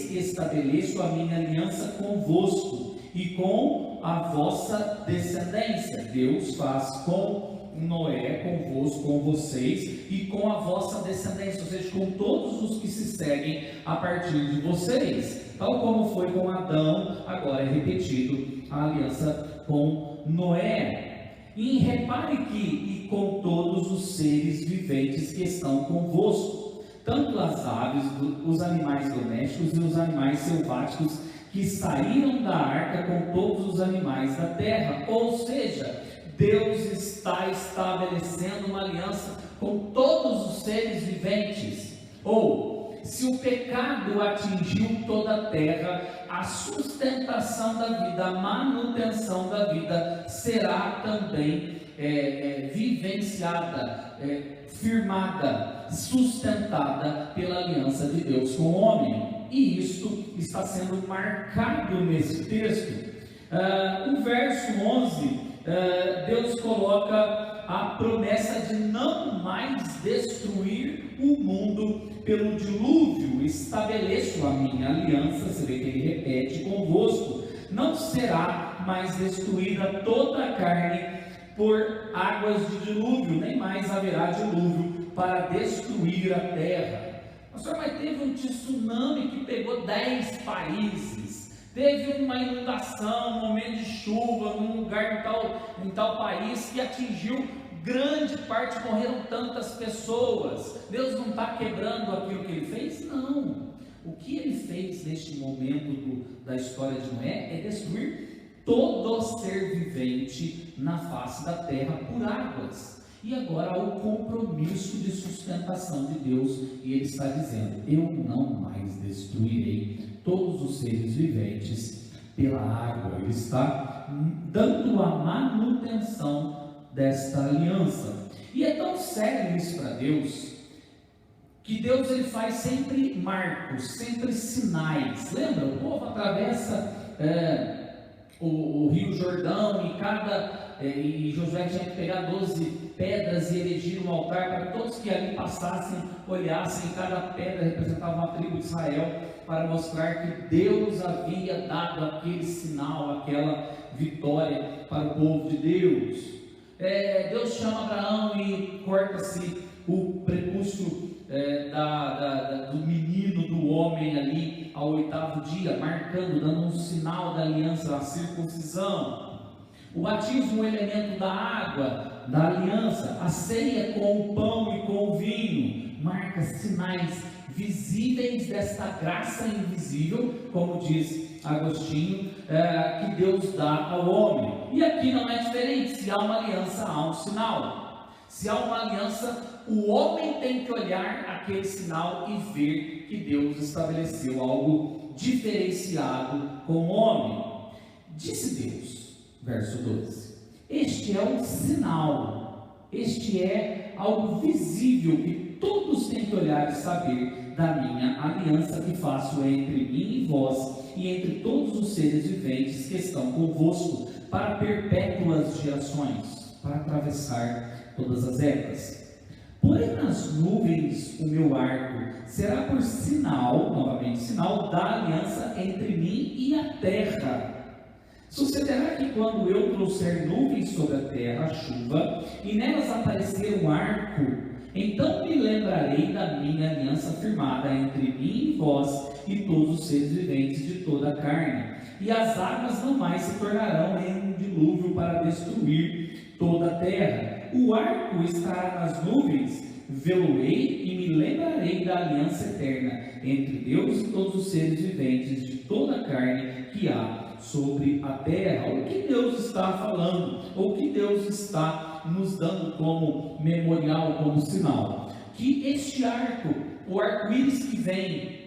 que estabeleço a minha aliança convosco e com a vossa descendência. Deus faz com Noé, convosco, com vocês e com a vossa descendência, ou seja, com todos os que se seguem a partir de vocês. Tal como foi com Adão, agora é repetido a aliança com Noé. E repare que, e com todos os seres viventes que estão convosco, tanto as aves, os animais domésticos e os animais selváticos que saíram da arca, com todos os animais da terra. Ou seja, Deus está estabelecendo uma aliança com todos os seres viventes. Ou, se o pecado atingiu toda a terra, a sustentação da vida, a manutenção da vida será também vivenciada, firmada, sustentada pela aliança de Deus com o homem. E isto está sendo marcado nesse texto. O verso 11, Deus coloca a promessa de não mais destruir o mundo pelo dilúvio. Estabeleço a minha aliança, você vê que ele repete, convosco: não será mais destruída toda a carne por águas de dilúvio, nem mais haverá dilúvio para destruir a terra. Pastor, mas teve um tsunami que pegou 10 países, teve uma inundação, um momento de chuva num lugar em tal país que atingiu grande parte, morreram tantas pessoas. Deus não está quebrando aquilo que Ele fez? Não. O que Ele fez neste momento da história de Noé é destruir todo ser vivente na face da terra por águas. E agora há o compromisso de sustentação de Deus, e Ele está dizendo: eu não mais destruirei todos os seres viventes pela água. Ele está dando a manutenção desta aliança. E é tão sério isso para Deus, que Deus ele faz sempre marcos, sempre sinais. Lembra? O povo atravessa o Rio Jordão, e Josué tinha que pegar 12 pedras e erigir um altar para que todos que ali passassem olhassem. Cada pedra representava uma tribo de Israel, para mostrar que Deus havia dado aquele sinal, aquela vitória para o povo de Deus. Deus chama Abraão e corta-se o prepúcio do menino, do homem ali ao 8º dia, marcando, dando um sinal da aliança, a circuncisão. O batismo, o elemento da água, da aliança. A ceia com o pão e com o vinho, marca sinais visíveis desta graça invisível, como diz Agostinho, que Deus dá ao homem. E aqui não é diferente. Se há uma aliança, há um sinal. Se há uma aliança, o homem tem que olhar aquele sinal e ver que Deus estabeleceu algo diferenciado com o homem. Disse Deus, verso 12: este é um sinal, este é algo visível que todos têm que olhar e saber da minha aliança que faço entre mim e vós, e entre todos os seres viventes que estão convosco, para perpétuas gerações, para atravessar todas as épocas. Porém nas nuvens o meu arco será por sinal, novamente sinal, da aliança entre mim e a terra. Sucederá que quando eu trouxer nuvens sobre a terra, a chuva, e nelas aparecer um arco, então me lembrarei da minha aliança firmada entre mim e vós e todos os seres viventes de toda a carne, e as águas não mais se tornarão em um dilúvio para destruir toda a terra. O arco estará nas nuvens, vê-lo-ei e me lembrarei da aliança eterna entre Deus e todos os seres viventes de toda a carne que há sobre a terra. O que Deus está falando, ou o que Deus está nos dando como memorial, como sinal? Que este arco, o arco-íris que vem,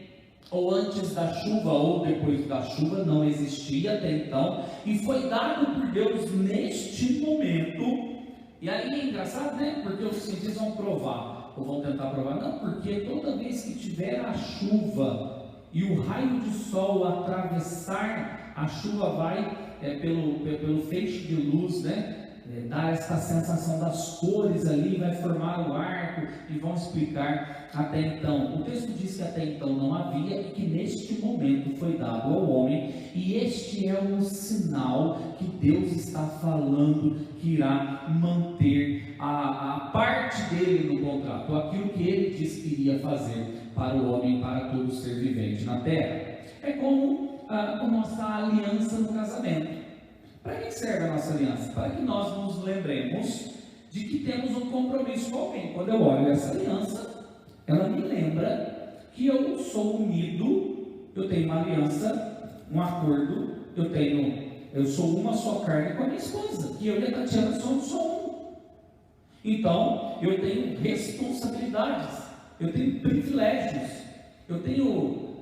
ou antes da chuva ou depois da chuva, não existia até então, e foi dado por Deus neste momento. E aí é engraçado, né? Porque os cientistas vão provar, ou vão tentar provar, não, porque toda vez que tiver a chuva e o raio de sol atravessar, a chuva vai pelo feixe de luz, né? Dar essa sensação das cores ali, vai formar o arco, e vão explicar até então. O texto diz que até então não havia, e que neste momento foi dado ao homem, e este é um sinal que Deus está falando que irá manter a parte dele no contrato, aquilo que ele disse que iria fazer para o homem, para todo ser vivente na terra. É como a nossa aliança no casamento. Para que serve a nossa aliança? Para que nós nos lembremos de que temos um compromisso com alguém. Quando eu olho essa aliança, ela me lembra que eu sou unido, eu tenho uma aliança, um acordo, eu sou uma só carne com a minha esposa, que eu e a Tatiana somos só um. Então, eu tenho responsabilidades, eu tenho privilégios, eu tenho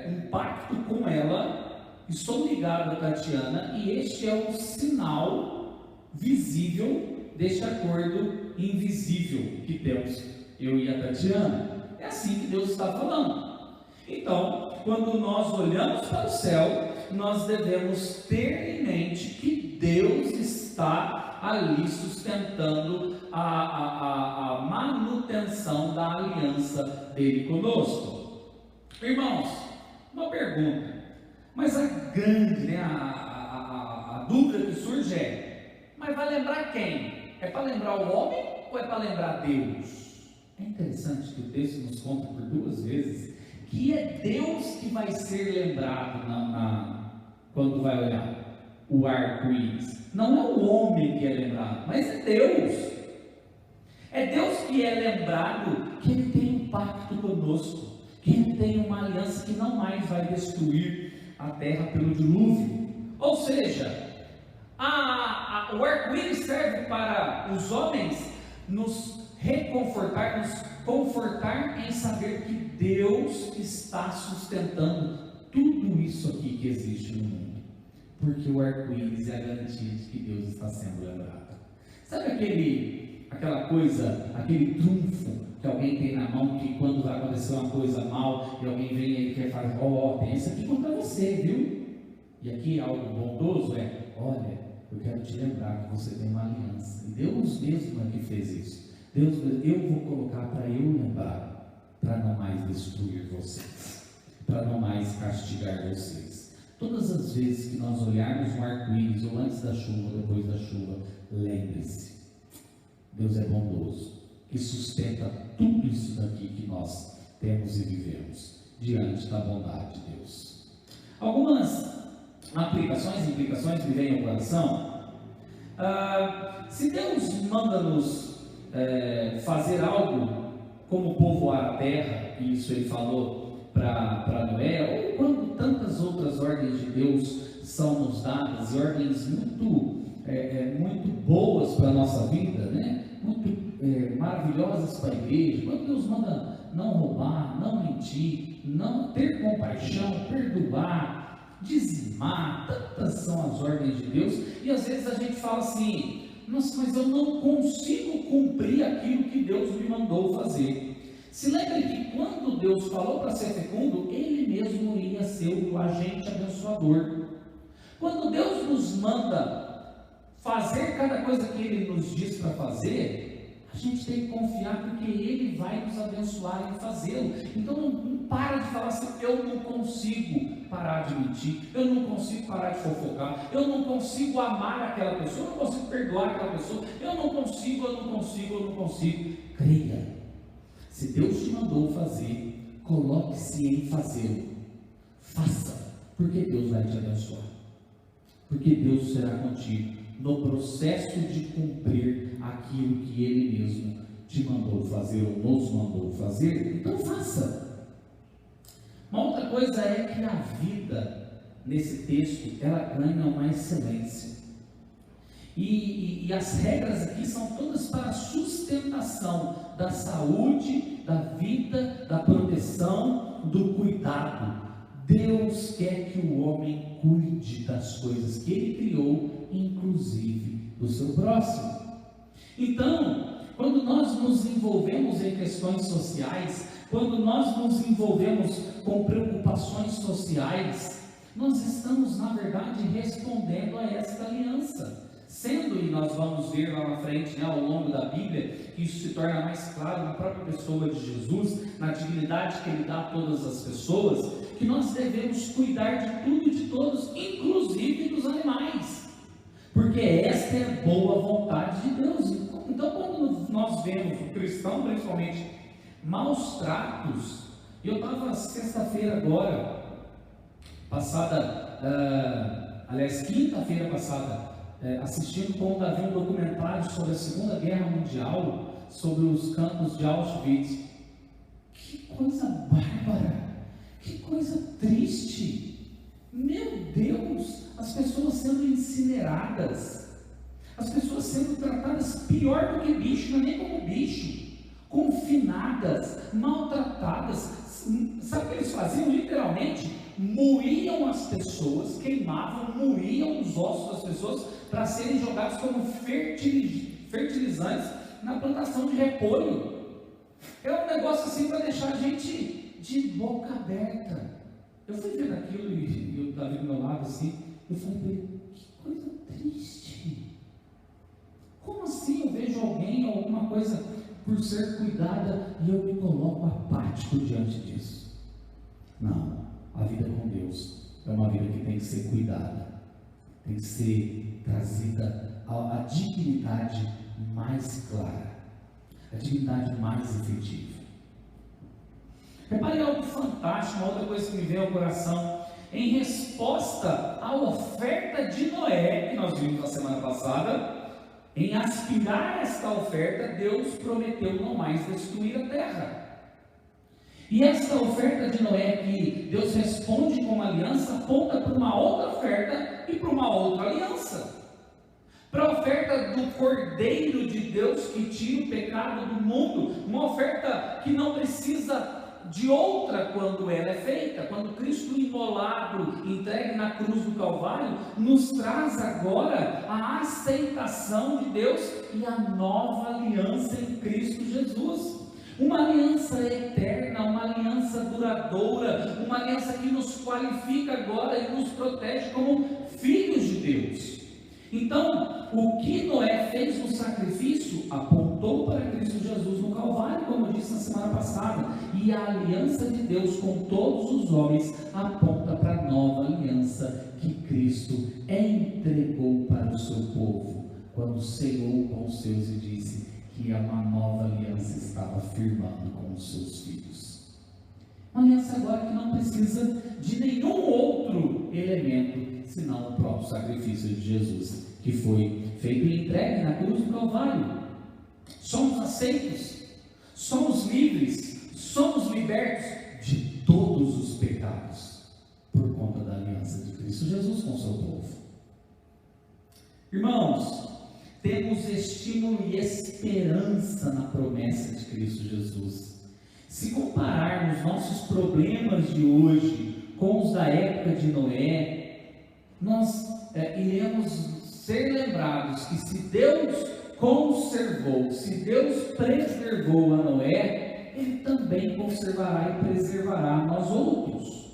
um pacto com ela. Estou ligado a Tatiana, e este é o sinal visível deste acordo invisível que temos, eu e a Tatiana. É assim que Deus está falando. Então, quando nós olhamos para o céu, nós devemos ter em mente que Deus está ali sustentando a manutenção da aliança dele conosco. Irmãos, uma pergunta. Mas a grande, a dúvida que surge é: Mas vai lembrar quem? É para lembrar o homem ou é para lembrar Deus? É interessante que o texto nos conta por 2 vezes que é Deus que vai ser lembrado quando vai olhar o arco-íris. Não é o homem que é lembrado, mas é Deus. É Deus que é lembrado que Ele tem um pacto conosco, que Ele tem uma aliança que não mais vai destruir a terra pelo dilúvio. Ou seja, o arco-íris serve para os homens nos reconfortar, nos confortar em saber que Deus está sustentando tudo isso aqui que existe no mundo, porque o arco-íris é a garantia de que Deus está sendo lembrado. Sabe aquela coisa, aquele trunfo que alguém tem na mão, que quando vai acontecer uma coisa mal e alguém vem e quer fazer, tem isso aqui contra você, viu? E aqui algo bondoso olha, eu quero te lembrar que você tem uma aliança, e Deus mesmo é que fez isso. Deus, eu vou colocar para eu lembrar, para não mais destruir vocês, para não mais castigar vocês. Todas as vezes que nós olharmos um arco-íris, ou antes da chuva, ou depois da chuva, lembre-se, Deus é bondoso, que sustenta tudo isso daqui que nós temos e vivemos, diante da bondade de Deus. Algumas implicações que vêm ao coração. Se Deus manda-nos fazer algo, como povoar a terra, e isso Ele falou para Noé, ou quando tantas outras ordens de Deus são nos dadas, e ordens muito boas para a nossa vida, né? Muito maravilhosas para a igreja. Quando Deus manda não roubar, não mentir, não ter compaixão, perdoar, dizimar, tantas são as ordens de Deus, e às vezes a gente fala assim: nossa, mas eu não consigo cumprir aquilo que Deus me mandou fazer. Se lembre que quando Deus falou para ser fecundo, Ele mesmo ia ser o agente abençoador. Quando Deus nos manda fazer cada coisa que Ele nos diz para fazer, a gente tem que confiar, porque Ele vai nos abençoar em fazê-lo. Então não para de falar assim: eu não consigo parar de mentir, eu não consigo parar de fofocar, eu não consigo amar aquela pessoa, eu não consigo perdoar aquela pessoa, eu não consigo. Creia. Se Deus te mandou fazer, coloque-se em fazê-lo. Faça, porque Deus vai te abençoar, porque Deus será contigo no processo de cumprir aquilo que Ele mesmo te mandou fazer, ou nos mandou fazer. Então faça. Uma outra coisa é que a vida, nesse texto, ela ganha uma excelência, e as regras aqui são todas para a sustentação da saúde, da vida, da proteção, do cuidado. Deus quer que o homem cuide das coisas que Ele criou, inclusive do seu próximo. Então, quando nós nos envolvemos em questões sociais, quando nós nos envolvemos com preocupações sociais, nós estamos, na verdade, respondendo a esta aliança. Sendo, e nós vamos ver lá na frente, ao longo da Bíblia, que isso se torna mais claro na própria pessoa de Jesus, na dignidade que Ele dá a todas as pessoas, que nós devemos cuidar de tudo e de todos, inclusive dos animais, porque esta é a boa vontade de Deus. Então, quando nós vemos o cristão, principalmente, maus tratos, e eu estava sexta-feira agora, quinta-feira passada, assistindo com o Davi um documentário sobre a Segunda Guerra Mundial, sobre os campos de Auschwitz. Que coisa bárbara, que coisa triste. Meu Deus, as pessoas sendo incineradas, as pessoas sendo tratadas pior do que bicho, não é nem como bicho, confinadas, maltratadas. Sabe o que eles faziam? Literalmente moíam as pessoas, queimavam, moíam os ossos das pessoas para serem jogados como fertilizantes na plantação de repolho. É um negócio assim para deixar a gente de boca aberta. Eu fui vendo aquilo e o Davi do meu lado assim, eu falei: que coisa triste. Como assim eu vejo alguém, alguma coisa por ser cuidada, e eu me coloco apático diante disso? Não, a vida com Deus é uma vida que tem que ser cuidada, tem que ser trazida a dignidade mais clara, a dignidade mais efetiva. Repare algo fantástico, uma outra coisa que me veio ao coração. Em resposta à oferta de Noé, que nós vimos na semana passada, em aspirar esta oferta, Deus prometeu não mais destruir a terra. E esta oferta de Noé, que Deus responde com uma aliança, aponta para uma outra oferta e para uma outra aliança. Para a oferta do Cordeiro de Deus que tira o pecado do mundo, uma oferta que não precisa de outra quando ela é feita. Quando Cristo imolado, entregue na cruz do Calvário, nos traz agora a aceitação de Deus e a nova aliança em Cristo Jesus. Uma aliança eterna, uma aliança duradoura, uma aliança que nos qualifica agora e nos protege como filhos de Deus. Então, o que Noé fez no sacrifício apontou para Cristo Jesus no Calvário, como eu disse na semana passada, e a aliança de Deus com todos os homens aponta para a nova aliança que Cristo entregou para o seu povo, quando ceiou com os seus e disse que uma nova aliança estava firmando com os seus filhos. Uma aliança agora que não precisa de nenhum outro elemento senão o próprio sacrifício de Jesus, que foi feito e entregue na cruz do Calvário. Somos aceitos, somos livres, somos libertos de todos os pecados por conta da aliança de Cristo Jesus com o seu povo. Irmãos, temos estímulo e esperança na promessa de Cristo Jesus. Se compararmos nossos problemas de hoje com os da época de Noé, nós iremos ser lembrados que se Deus conservou, se Deus preservou a Noé, Ele também conservará e preservará nós outros.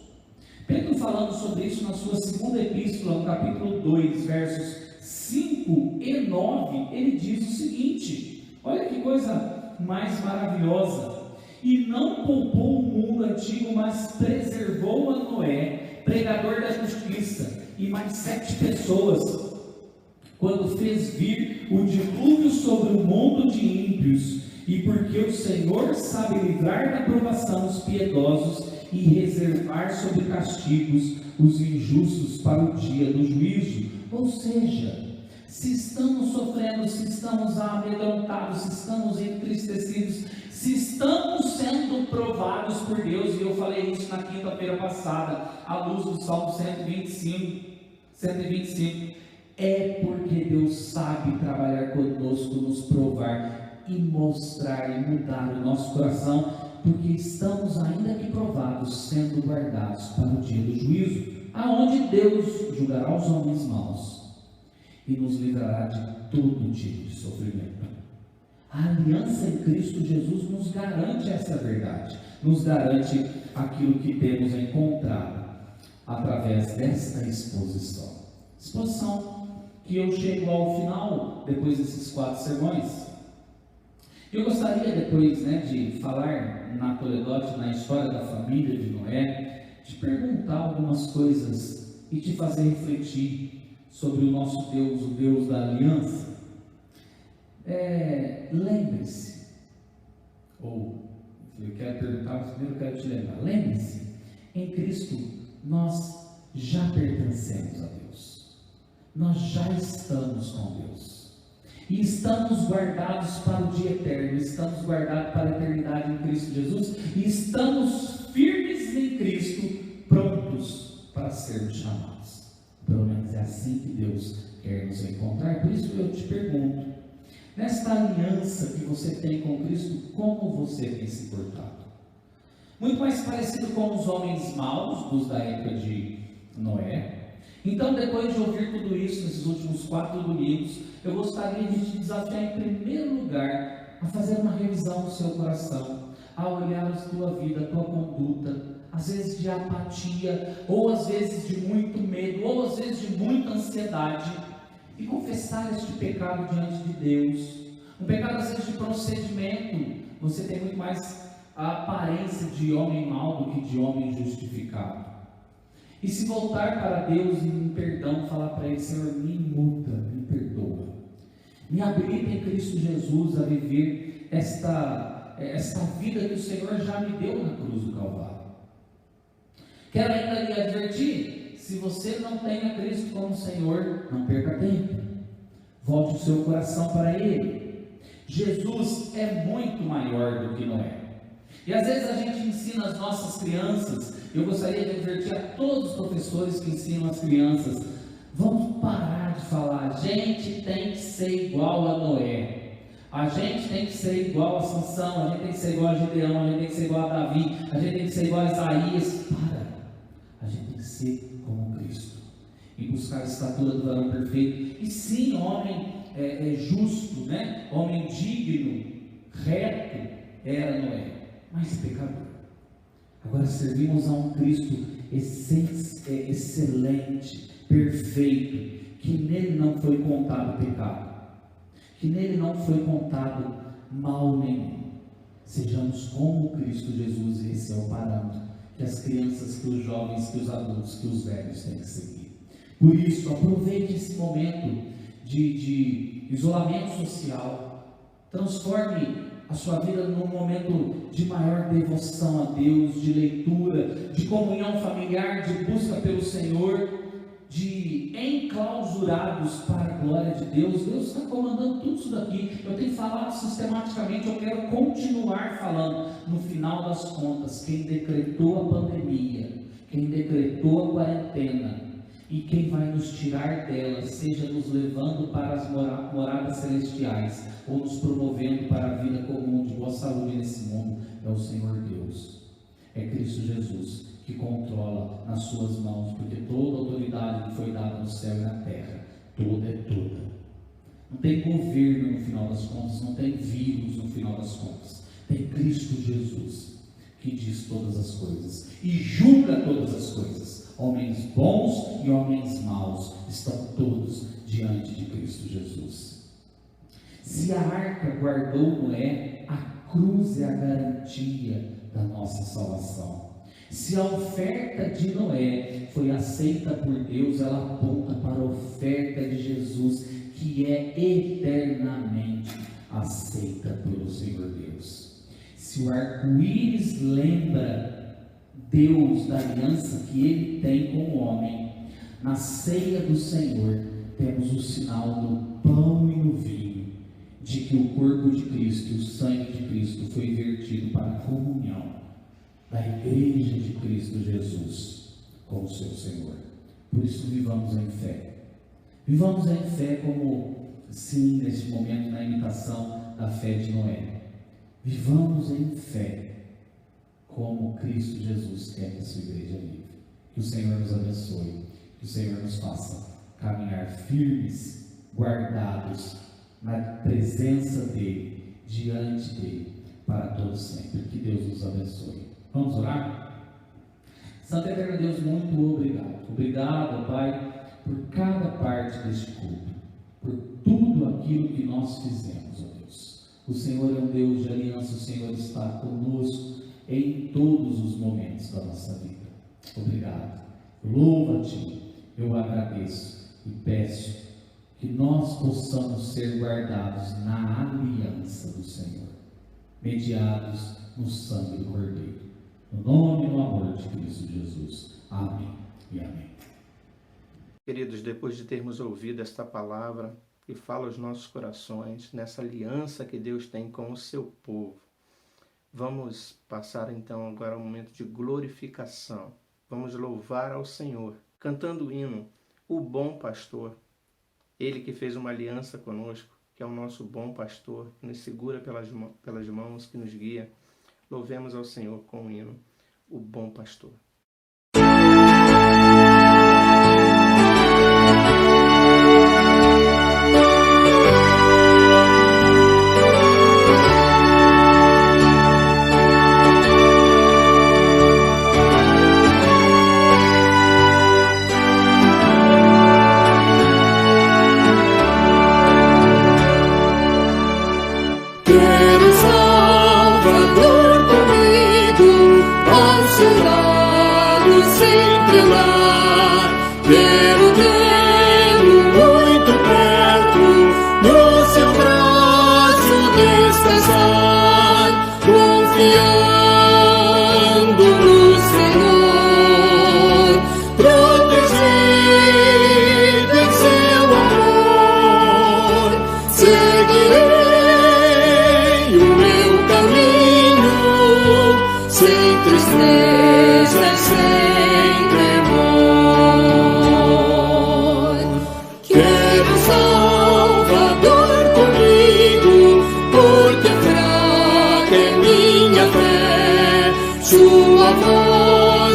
Pedro, falando sobre isso na sua segunda epístola, no capítulo 2, versos 5 e 9, ele diz o seguinte: olha que coisa mais maravilhosa. E não poupou o mundo antigo, mas preservou a Noé, pregador da justiça, e mais 7 pessoas, quando fez vir o dilúvio sobre o mundo de ímpios, e porque o Senhor sabe livrar da provação os piedosos e reservar sob castigos os injustos para o dia do juízo. Ou seja, se estamos sofrendo, se estamos amedrontados, se estamos entristecidos, se estamos sendo provados por Deus, e eu falei isso na quinta-feira passada, à luz do Salmo 125, é porque Deus sabe trabalhar conosco, nos provar e mostrar e mudar o nosso coração, porque estamos ainda que provados, sendo guardados para o dia do juízo, aonde Deus julgará os homens maus e nos livrará de todo tipo de sofrimento. A aliança em Cristo Jesus nos garante essa verdade, nos garante aquilo que temos encontrado através desta exposição que eu chego ao final, depois desses 4 sermões. Eu gostaria depois de falar na Toledote, na história da família de Noé, de perguntar algumas coisas e te fazer refletir sobre o nosso Deus, o Deus da aliança. Lembre-se, ou eu quero perguntar, mas primeiro eu quero te lembrar, lembre-se, em Cristo nós já pertencemos a Deus, nós já estamos com Deus, e estamos guardados para o dia eterno, estamos guardados para a eternidade em Cristo Jesus, e estamos firmes em Cristo, prontos para sermos chamados. Pelo menos é assim que Deus quer nos encontrar. Por isso eu te pergunto, nesta aliança que você tem com Cristo, como você tem se portado? Muito mais parecido com os homens maus dos da época de Noé. Então, depois de ouvir tudo isso nesses últimos 4 domingos, eu gostaria de te desafiar em primeiro lugar a fazer uma revisão do seu coração, a olhar a tua vida, a tua conduta, às vezes de apatia, ou às vezes de muito medo, ou às vezes de muita ansiedade, e confessar este pecado diante de Deus. Um pecado às vezes de procedimento. Você tem muito mais a aparência de homem mau do que de homem justificado. E se voltar para Deus em perdão, falar para Ele: Senhor, me muda, me perdoa. Me habilita em Cristo Jesus a viver esta vida que o Senhor já me deu na cruz do Calvário. Quero ainda lhe advertir, se você não tem a Cristo como Senhor, não perca tempo. Volte o seu coração para Ele. Jesus é muito maior do que Noé. E às vezes a gente ensina as nossas crianças, eu gostaria de advertir a todos os professores que ensinam as crianças, vamos parar de falar, a gente tem que ser igual a Noé, a gente tem que ser igual a Sansão, a gente tem que ser igual a Gideão, a gente tem que ser igual a Davi, a gente tem que ser igual a Isaías. A gente tem que ser como Cristo, e buscar a estatura do varão perfeito. E sim, homem justo, né? Homem digno, reto, era Noé, mas pecador. Agora servimos a um Cristo excelente, perfeito, que nele não foi contado pecado, que nele não foi contado mal nenhum. Sejamos como Cristo Jesus, e esse é o parâmetro que as crianças, que os jovens, que os adultos, que os velhos têm que seguir. Por isso, aproveite esse momento de isolamento social, transforme a sua vida num momento de maior devoção a Deus, de leitura, de comunhão familiar, de busca pelo Senhor, de enclausurados para a glória de Deus. Deus está comandando tudo isso daqui. Eu tenho falado sistematicamente, eu quero continuar falando. No final das contas, quem decretou a pandemia, quem decretou a quarentena, e quem vai nos tirar dela, seja nos levando para as moradas celestiais, ou nos promovendo para a vida comum de boa saúde nesse mundo, é o Senhor Deus, é Cristo Jesus, que controla nas suas mãos, porque toda autoridade que foi dada no céu e na terra, toda é toda. Não tem governo no final das contas, não tem vírus no final das contas, tem Cristo Jesus, que diz todas as coisas, e julga todas as coisas. Homens bons e homens maus estão todos diante de Cristo Jesus. Se a arca guardou Noé, a cruz é a garantia da nossa salvação. Se a oferta de Noé foi aceita por Deus, ela aponta para a oferta de Jesus, que é eternamente aceita pelo Senhor Deus. Se o arco-íris lembra Deus da aliança que Ele tem com o homem, na ceia do Senhor temos o sinal no pão e no vinho, de que o corpo de Cristo e o sangue de Cristo foi vertido para a comunhão da igreja de Cristo Jesus com o seu Senhor. Por isso vivamos em fé. Vivamos em fé como, sim, neste momento, na imitação da fé de Noé. Vivamos em fé como Cristo Jesus quer que a sua igreja vive. Que o Senhor nos abençoe, que o Senhor nos faça caminhar firmes, guardados na presença dEle, diante dEle, para todos sempre. Que Deus nos abençoe. Vamos orar? Santo e eterno Deus, muito obrigado. Obrigado, Pai, por cada parte deste culto, por tudo aquilo que nós fizemos, ó Deus. O Senhor é um Deus de aliança, o Senhor está conosco em todos os momentos da nossa vida. Obrigado. Louvo-te, eu agradeço e peço que nós possamos ser guardados na aliança do Senhor, mediados no sangue do Cordeiro. No nome e no amor de Cristo Jesus. Amém e amém. Queridos, depois de termos ouvido esta palavra que fala aos nossos corações, nessa aliança que Deus tem com o seu povo, vamos passar então agora um momento de glorificação. Vamos louvar ao Senhor, cantando o hino, o bom pastor. Ele que fez uma aliança conosco, que é o nosso bom pastor, que nos segura pelas mãos, que nos guia. Louvemos ao Senhor com o hino, o bom pastor. Quero tê-lo muito perto, no seu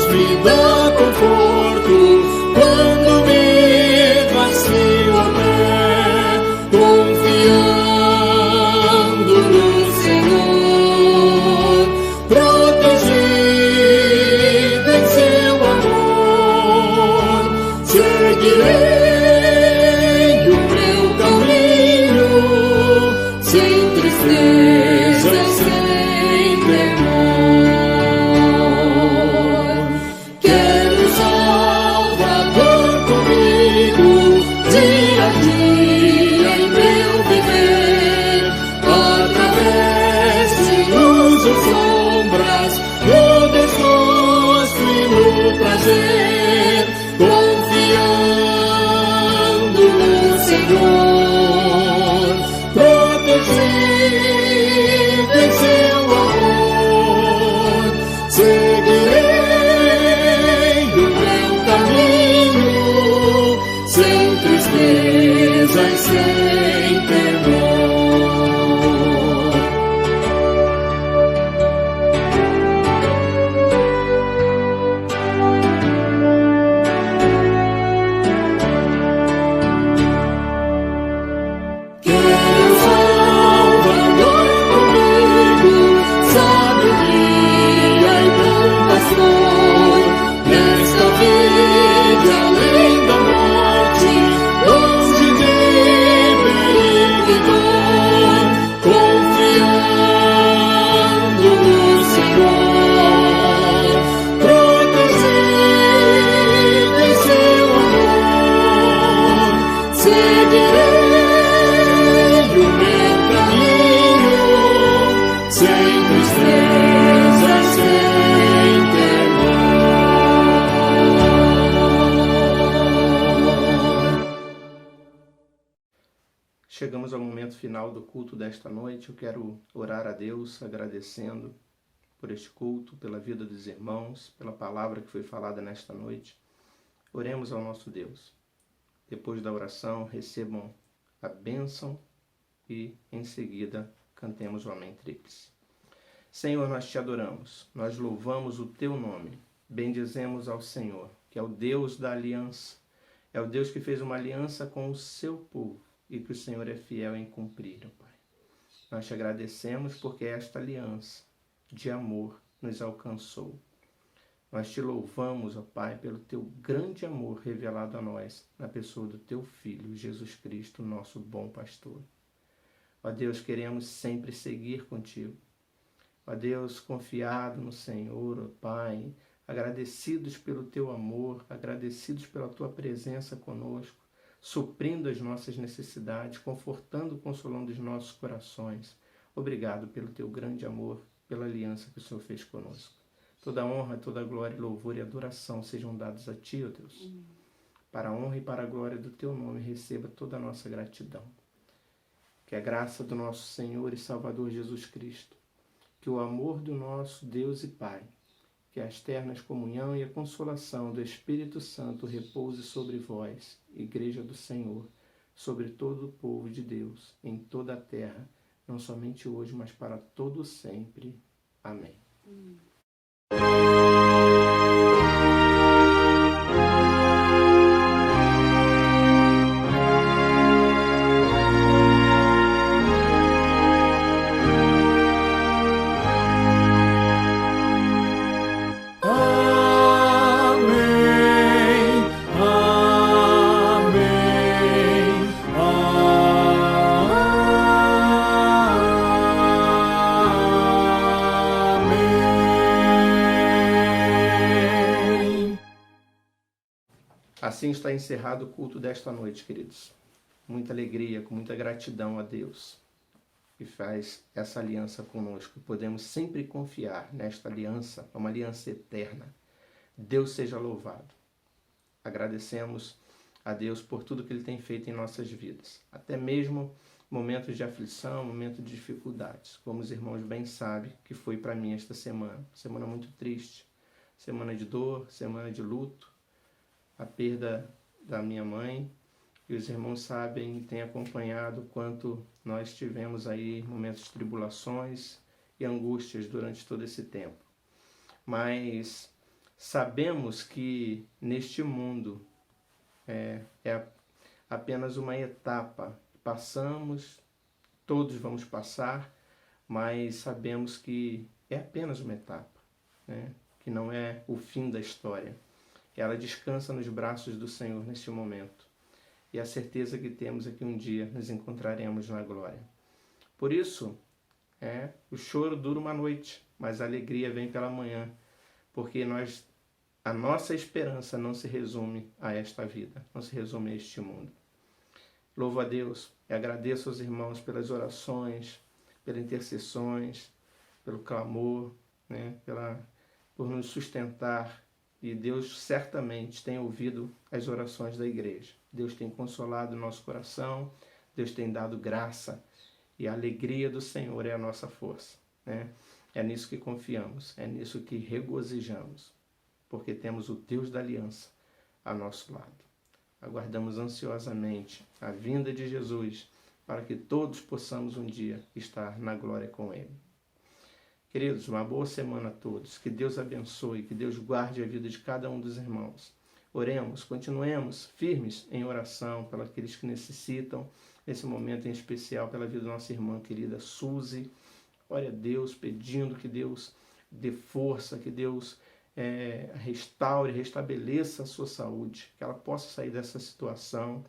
vida, conforto, quando me vacilo a pé, confiando no Senhor, protegido em seu amor, seguirei o meu caminho, sem tristeza e sem temor. Quero o Salvador comigo, dia a dia em meu viver, através de luz ou sombras, no desgosto e no prazer, confiando no Senhor, protegido em seu amor, seguirei o meu caminho, sem tristeza e sem temor. Quero o Salvador comigo, sabedoria e bom pastor, nesta vida além da morte, longe de perigo e dor, confiando no Senhor, protegido em seu amor, seguirei o meu caminho, sem tristeza e sem temor. Chegamos ao momento final do culto desta noite. Eu quero orar a Deus agradecendo por este culto, pela vida dos irmãos, pela palavra que foi falada nesta noite. Oremos ao nosso Deus. Depois da oração, recebam a bênção e, em seguida, cantemos o Amém Tríplice. Senhor, nós te adoramos, nós louvamos o teu nome, bendizemos ao Senhor, que é o Deus da aliança, é o Deus que fez uma aliança com o seu povo e que o Senhor é fiel em cumprir, ó Pai. Nós te agradecemos porque esta aliança de amor nos alcançou. Nós te louvamos, ó Pai, pelo teu grande amor revelado a nós na pessoa do teu Filho, Jesus Cristo, nosso bom pastor. Ó Deus, queremos sempre seguir contigo. Ó Deus, confiado no Senhor, ó Pai, agradecidos pelo teu amor, agradecidos pela tua presença conosco, suprindo as nossas necessidades, confortando e consolando os nossos corações. Obrigado pelo teu grande amor, pela aliança que o Senhor fez conosco. Toda honra, toda glória, louvor e adoração sejam dados a Ti, ó Deus. Para a honra e para a glória do Teu nome, receba toda a nossa gratidão. Que a graça do nosso Senhor e Salvador Jesus Cristo, que o amor do nosso Deus e Pai, que a externa comunhão e a consolação do Espírito Santo repouse sobre vós, Igreja do Senhor, sobre todo o povo de Deus, em toda a terra, não somente hoje, mas para todo sempre. Amém. Amém, amém, amém. Assim está encerrado o culto desta noite, queridos. Muita alegria, com muita gratidão a Deus, que faz essa aliança conosco. Podemos sempre confiar nesta aliança, uma aliança eterna. Deus seja louvado. Agradecemos a Deus por tudo que Ele tem feito em nossas vidas. Até mesmo momentos de aflição, momentos de dificuldades. Como os irmãos bem sabem que foi para mim esta semana. Semana muito triste. Semana de dor, semana de luto. A perda da minha mãe. E os irmãos sabem e têm acompanhado o quanto nós tivemos aí momentos de tribulações e angústias durante todo esse tempo. Mas Sabemos que neste mundo é apenas uma etapa. Passamos, todos vamos passar, mas sabemos que é apenas uma etapa, né? Que não é o fim da história. Ela descansa nos braços do Senhor neste momento. E a certeza que temos é que um dia nos encontraremos na glória. Por isso, o choro dura uma noite, mas a alegria vem pela manhã, porque a nossa esperança não se resume a esta vida, não se resume a este mundo. Louvo a Deus e agradeço aos irmãos pelas orações, pelas intercessões, pelo clamor, né, por nos sustentar. E Deus certamente tem ouvido as orações da igreja. Deus tem consolado o nosso coração, Deus tem dado graça, e a alegria do Senhor é a nossa força, né? É nisso que confiamos, é nisso que regozijamos, porque temos o Deus da aliança ao nosso lado. Aguardamos ansiosamente a vinda de Jesus, para que todos possamos um dia estar na glória com Ele. Queridos, uma boa semana a todos. Que Deus abençoe, que Deus guarde a vida de cada um dos irmãos. Oremos, continuemos firmes em oração pelos aqueles que necessitam, nesse momento em especial pela vida da nossa irmã querida Suzy. Ore a Deus pedindo que Deus dê força, que Deus restaure, restabeleça a sua saúde, que ela possa sair dessa situação,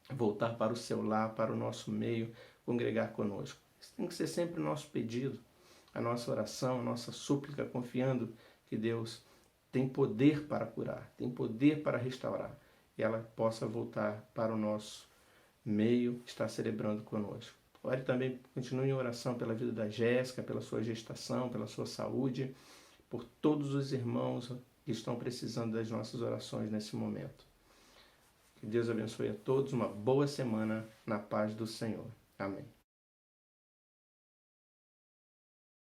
voltar para o seu lar, para o nosso meio, congregar conosco. Isso tem que ser sempre o nosso pedido, a nossa oração, a nossa súplica, confiando que Deus tem poder para curar, tem poder para restaurar, e ela possa voltar para o nosso meio, estar celebrando conosco. Ore também, continue em oração pela vida da Jéssica, pela sua gestação, pela sua saúde, por todos os irmãos que estão precisando das nossas orações nesse momento. Que Deus abençoe a todos, uma boa semana na paz do Senhor. Amém.